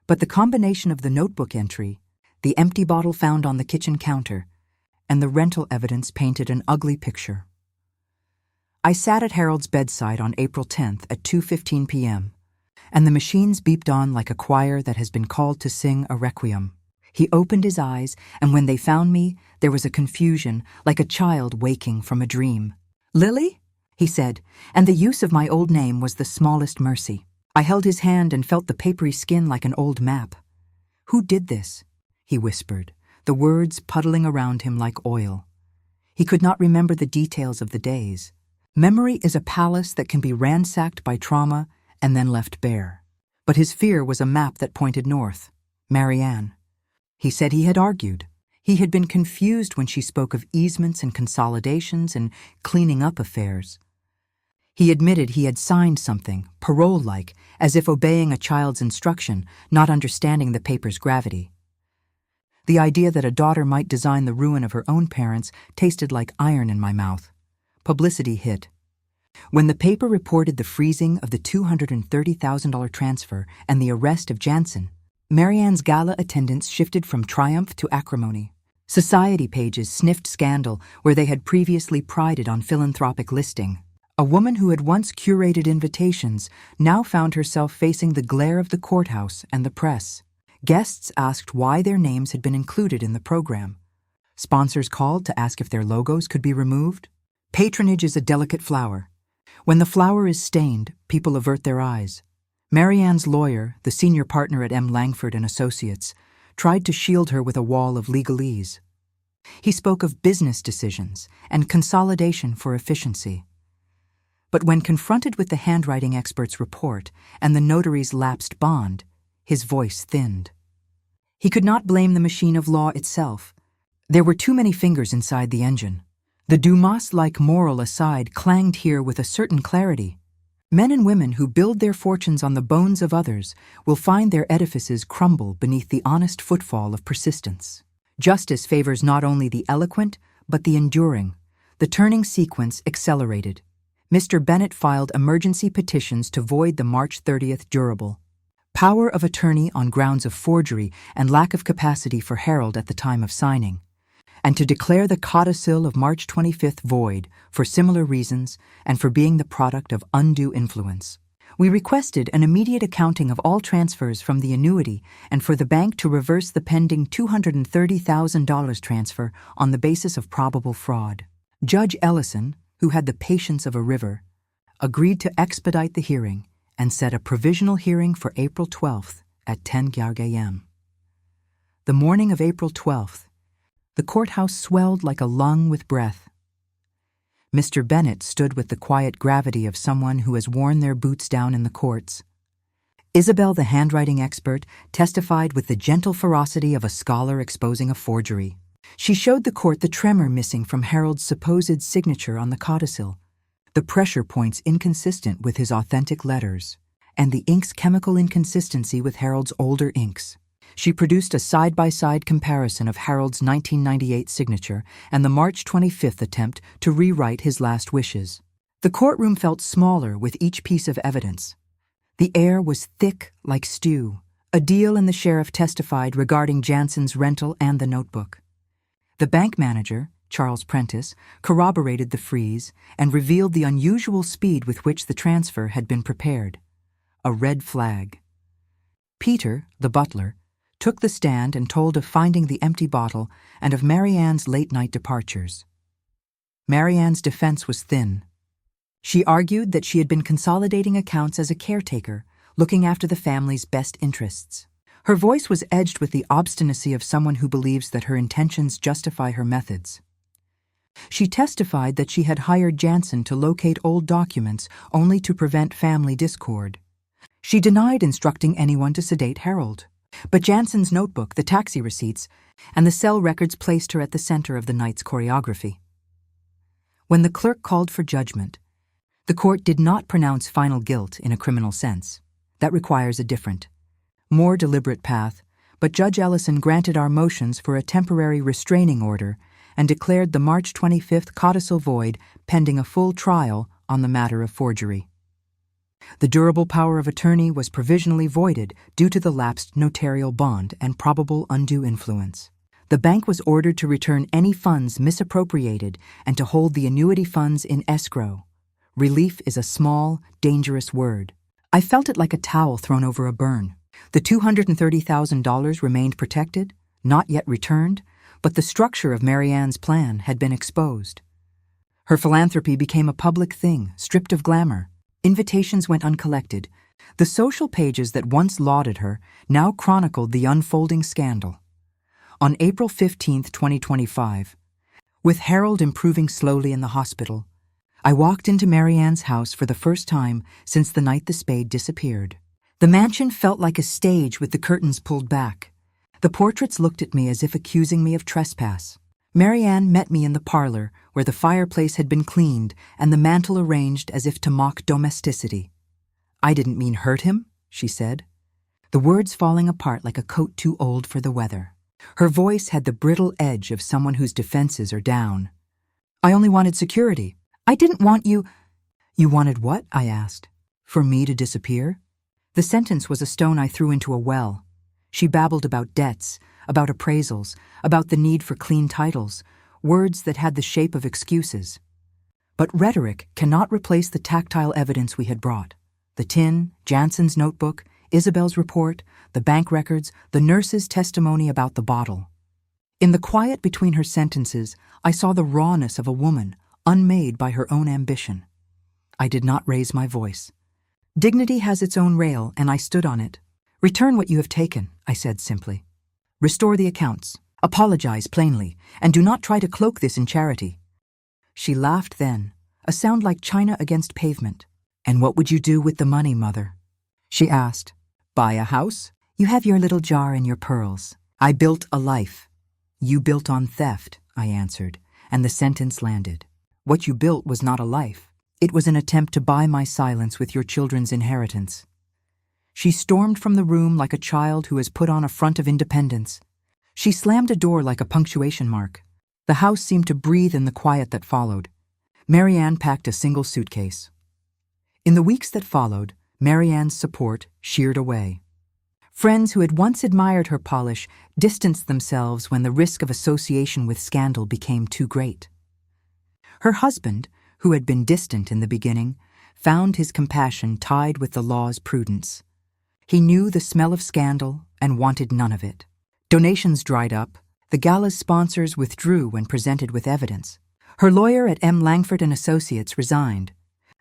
But the combination of the notebook entry, the empty bottle found on the kitchen counter, and the rental evidence painted an ugly picture. I sat at Harold's bedside on April 10th at 2:15 p.m., and the machines beeped on like a choir that has been called to sing a requiem. He opened his eyes, and when they found me, there was a confusion, like a child waking from a dream. "Lily?" he said, and the use of my old name was the smallest mercy. I held his hand and felt the papery skin like an old map. "Who did this?" he whispered, the words puddling around him like oil. He could not remember the details of the days. Memory is a palace that can be ransacked by trauma and then left bare. But his fear was a map that pointed north. Marianne. He said he had argued. He had been confused when she spoke of easements and consolidations and cleaning up affairs. He admitted he had signed something, parole-like, as if obeying a child's instruction, not understanding the paper's gravity. The idea that a daughter might design the ruin of her own parents tasted like iron in my mouth. Publicity hit. When the paper reported the freezing of the $230,000 transfer and the arrest of Jansen, Marianne's gala attendance shifted from triumph to acrimony. Society pages sniffed scandal where they had previously prided on philanthropic listing. A woman who had once curated invitations now found herself facing the glare of the courthouse and the press. Guests asked why their names had been included in the program. Sponsors called to ask if their logos could be removed. Patronage is a delicate flower. When the flower is stained, people avert their eyes. Marianne's lawyer, the senior partner at M. Langford and Associates, tried to shield her with a wall of legalese. He spoke of business decisions and consolidation for efficiency. But when confronted with the handwriting expert's report and the notary's lapsed bond, his voice thinned. He could not blame the machine of law itself. There were too many fingers inside the engine. The Dumas-like moral aside clanged here with a certain clarity. Men and women who build their fortunes on the bones of others will find their edifices crumble beneath the honest footfall of persistence. Justice favors not only the eloquent, but the enduring. The turning sequence accelerated. Mr. Bennett filed emergency petitions to void the March 30th durable power of attorney on grounds of forgery and lack of capacity for Harold at the time of signing, and to declare the codicil of March 25th void for similar reasons and for being the product of undue influence. We requested an immediate accounting of all transfers from the annuity and for the bank to reverse the pending $230,000 transfer on the basis of probable fraud. Judge Ellison, who had the patience of a river, agreed to expedite the hearing and set a provisional hearing for April 12th at 10 a.m. The morning of April 12th, the courthouse swelled like a lung with breath. Mr. Bennett stood with the quiet gravity of someone who has worn their boots down in the courts. Isabel, the handwriting expert, testified with the gentle ferocity of a scholar exposing a forgery. She showed the court the tremor missing from Harold's supposed signature on the codicil, the pressure points inconsistent with his authentic letters, and the ink's chemical inconsistency with Harold's older inks. She produced a side-by-side comparison of Harold's 1998 signature and the March 25th attempt to rewrite his last wishes. The courtroom felt smaller with each piece of evidence. The air was thick like stew. Adele and the sheriff testified regarding Jansen's rental and the notebook. The bank manager, Charles Prentice, corroborated the freeze and revealed the unusual speed with which the transfer had been prepared. A red flag. Peter, the butler, took the stand and told of finding the empty bottle and of Marianne's late-night departures. Marianne's defense was thin. She argued that she had been consolidating accounts as a caretaker, looking after the family's best interests. Her voice was edged with the obstinacy of someone who believes that her intentions justify her methods. She testified that she had hired Jansen to locate old documents only to prevent family discord. She denied instructing anyone to sedate Harold. But Jansen's notebook, the taxi receipts, and the cell records placed her at the center of the night's choreography. When the clerk called for judgment, the court did not pronounce final guilt in a criminal sense. That requires a different, more deliberate path, but Judge Ellison granted our motions for a temporary restraining order and declared the March 25th codicil void pending a full trial on the matter of forgery. The durable power of attorney was provisionally voided due to the lapsed notarial bond and probable undue influence. The bank was ordered to return any funds misappropriated and to hold the annuity funds in escrow. Relief is a small, dangerous word. I felt it like a towel thrown over a burn. The $230,000 remained protected, not yet returned, but the structure of Marianne's plan had been exposed. Her philanthropy became a public thing, stripped of glamour. Invitations went uncollected. The social pages that once lauded her now chronicled the unfolding scandal. On April 15, 2025, with Harold improving slowly in the hospital, I walked into Marianne's house for the first time since the night the spade disappeared. The mansion felt like a stage with the curtains pulled back. The portraits looked at me as if accusing me of trespass. Marianne met me in the parlor, where the fireplace had been cleaned and the mantel arranged as if to mock domesticity. "I didn't mean hurt him," she said, the words falling apart like a coat too old for the weather. Her voice had the brittle edge of someone whose defenses are down. "I only wanted security. I didn't want you—" "You wanted what?" I asked. "For me to disappear?" The sentence was a stone I threw into a well. She babbled about debts, about appraisals, about the need for clean titles, words that had the shape of excuses. But rhetoric cannot replace the tactile evidence we had brought. The tin, Jansen's notebook, Isabel's report, the bank records, the nurse's testimony about the bottle. In the quiet between her sentences, I saw the rawness of a woman, unmade by her own ambition. I did not raise my voice. Dignity has its own rail, and I stood on it. "Return what you have taken," I said simply. "Restore the accounts. Apologize plainly, and do not try to cloak this in charity." She laughed then, a sound like china against pavement. "And what would you do with the money, Mother?" she asked. "Buy a house? You have your little jar and your pearls. I built a life. "You built on theft," I answered, and the sentence landed. "What you built was not a life. It was an attempt to buy my silence with your children's inheritance." She stormed from the room like a child who has put on a front of independence. She slammed a door like a punctuation mark. The house seemed to breathe in the quiet that followed. Marianne packed a single suitcase. In the weeks that followed, Marianne's support sheared away. Friends who had once admired her polish distanced themselves when the risk of association with scandal became too great. Her husband, who had been distant in the beginning, found his compassion tied with the law's prudence. He knew the smell of scandal and wanted none of it. Donations dried up. The gala's sponsors withdrew when presented with evidence. Her lawyer at M. Langford and Associates resigned,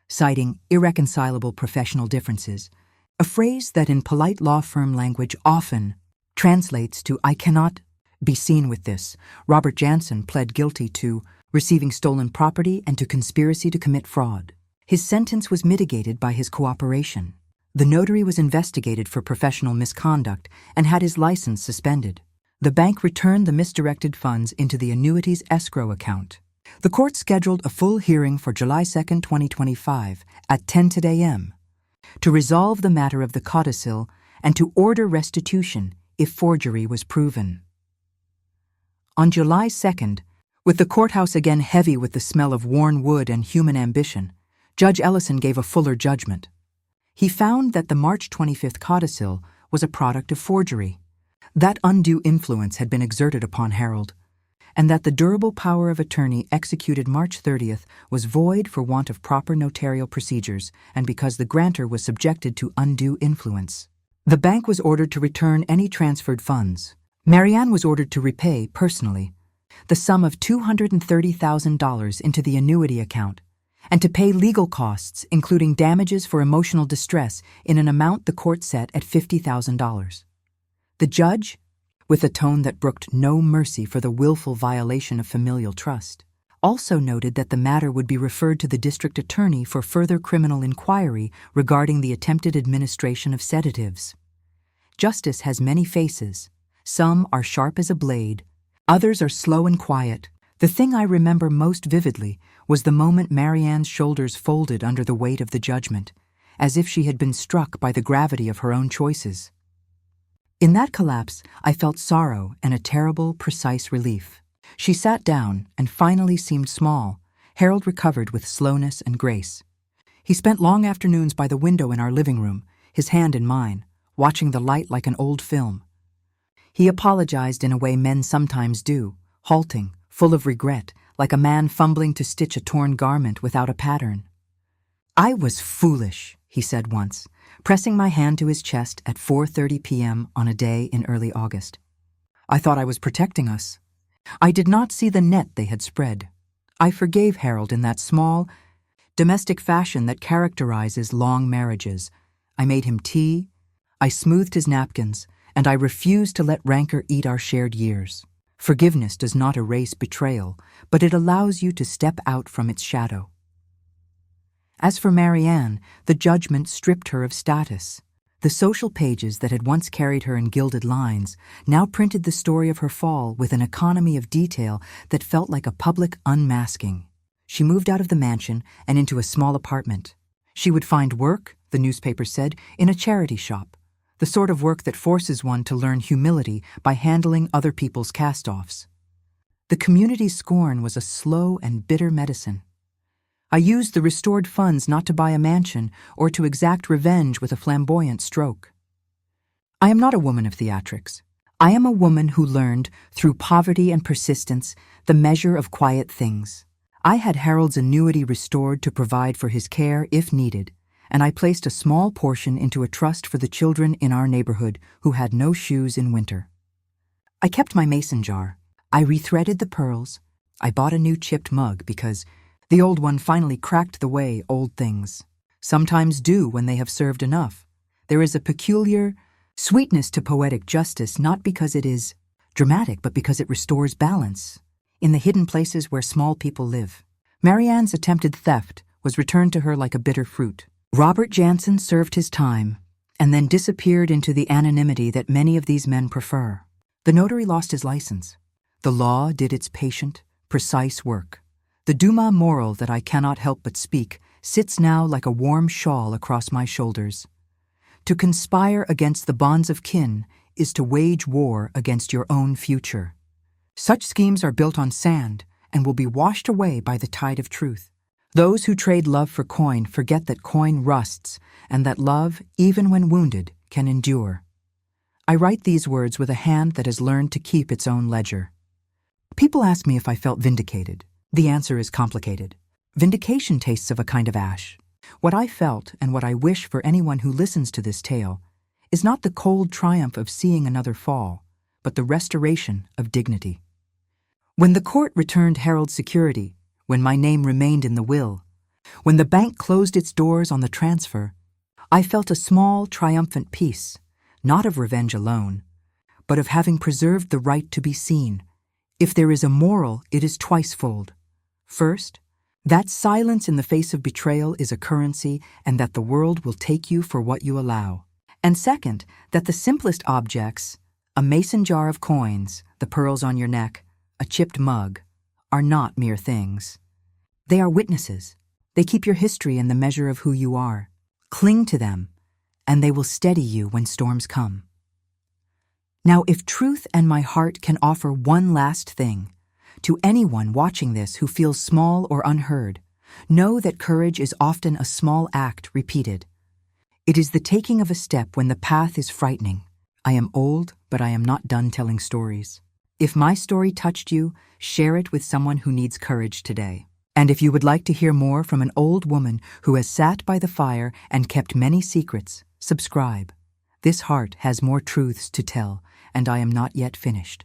citing irreconcilable professional differences, a phrase that in polite law firm language often translates to "I cannot be seen with this." Robert Jansen pled guilty to receiving stolen property and to conspiracy to commit fraud. His sentence was mitigated by his cooperation. The notary was investigated for professional misconduct and had his license suspended. The bank returned the misdirected funds into the annuity's escrow account. The court scheduled a full hearing for July 2, 2025 at 10 a.m. to resolve the matter of the codicil and to order restitution if forgery was proven. On July 2nd, with the courthouse again heavy with the smell of worn wood and human ambition, Judge Ellison gave a fuller judgment. He found that the March 25th codicil was a product of forgery, that undue influence had been exerted upon Harold, and that the durable power of attorney executed March 30th was void for want of proper notarial procedures and because the grantor was subjected to undue influence. The bank was ordered to return any transferred funds. Marianne was ordered to repay, personally, the sum of $230,000 into the annuity account, and to pay legal costs, including damages for emotional distress, in an amount the court set at $50,000. The judge, with a tone that brooked no mercy for the willful violation of familial trust, also noted that the matter would be referred to the district attorney for further criminal inquiry regarding the attempted administration of sedatives. Justice has many faces. Some are sharp as a blade, others are slow and quiet. The thing I remember most vividly was the moment Marianne's shoulders folded under the weight of the judgment, as if she had been struck by the gravity of her own choices. In that collapse, I felt sorrow and a terrible, precise relief. She sat down and finally seemed small. Harold recovered with slowness and grace. He spent long afternoons by the window in our living room, his hand in mine, watching the light like an old film. He apologized in a way men sometimes do, halting, full of regret, like a man fumbling to stitch a torn garment without a pattern. "I was foolish," he said once, pressing my hand to his chest at 4:30 p.m. on a day in early August. "I thought I was protecting us. I did not see the net they had spread." I forgave Harold in that small, domestic fashion that characterizes long marriages. I made him tea, I smoothed his napkins, and I refused to let rancor eat our shared years. Forgiveness does not erase betrayal, but it allows you to step out from its shadow. As for Marianne, the judgment stripped her of status. The social pages that had once carried her in gilded lines now printed the story of her fall with an economy of detail that felt like a public unmasking. She moved out of the mansion and into a small apartment. She would find work, the newspaper said, in a charity shop, the sort of work that forces one to learn humility by handling other people's cast-offs. The community's scorn was a slow and bitter medicine. I used the restored funds not to buy a mansion or to exact revenge with a flamboyant stroke. I am not a woman of theatrics. I am a woman who learned, through poverty and persistence, the measure of quiet things. I had Harold's annuity restored to provide for his care if needed, and I placed a small portion into a trust for the children in our neighborhood who had no shoes in winter. I kept my mason jar. I rethreaded the pearls. I bought a new chipped mug because the old one finally cracked the way old things sometimes do when they have served enough. There is a peculiar sweetness to poetic justice, not because it is dramatic, but because it restores balance in the hidden places where small people live. Marianne's attempted theft was returned to her like a bitter fruit. Robert Jansen served his time and then disappeared into the anonymity that many of these men prefer. The notary lost his license. The law did its patient, precise work. The Duma moral that I cannot help but speak sits now like a warm shawl across my shoulders. To conspire against the bonds of kin is to wage war against your own future. Such schemes are built on sand and will be washed away by the tide of truth. Those who trade love for coin forget that coin rusts and that love, even when wounded, can endure. I write these words with a hand that has learned to keep its own ledger. People ask me if I felt vindicated. The answer is complicated. Vindication tastes of a kind of ash. What I felt, and what I wish for anyone who listens to this tale, is not the cold triumph of seeing another fall, but the restoration of dignity. When the court returned Harold's security, when my name remained in the will, when the bank closed its doors on the transfer, I felt a small, triumphant peace, not of revenge alone, but of having preserved the right to be seen. If there is a moral, it is twicefold. First, that silence in the face of betrayal is a currency and that the world will take you for what you allow. And second, that the simplest objects, a mason jar of coins, the pearls on your neck, a chipped mug, are not mere things. They are witnesses. They keep your history in the measure of who you are. Cling to them, and they will steady you when storms come. Now, if truth and my heart can offer one last thing, to anyone watching this who feels small or unheard, know that courage is often a small act repeated. It is the taking of a step when the path is frightening. I am old, but I am not done telling stories. If my story touched you, share it with someone who needs courage today. And if you would like to hear more from an old woman who has sat by the fire and kept many secrets, subscribe. This heart has more truths to tell, and I am not yet finished.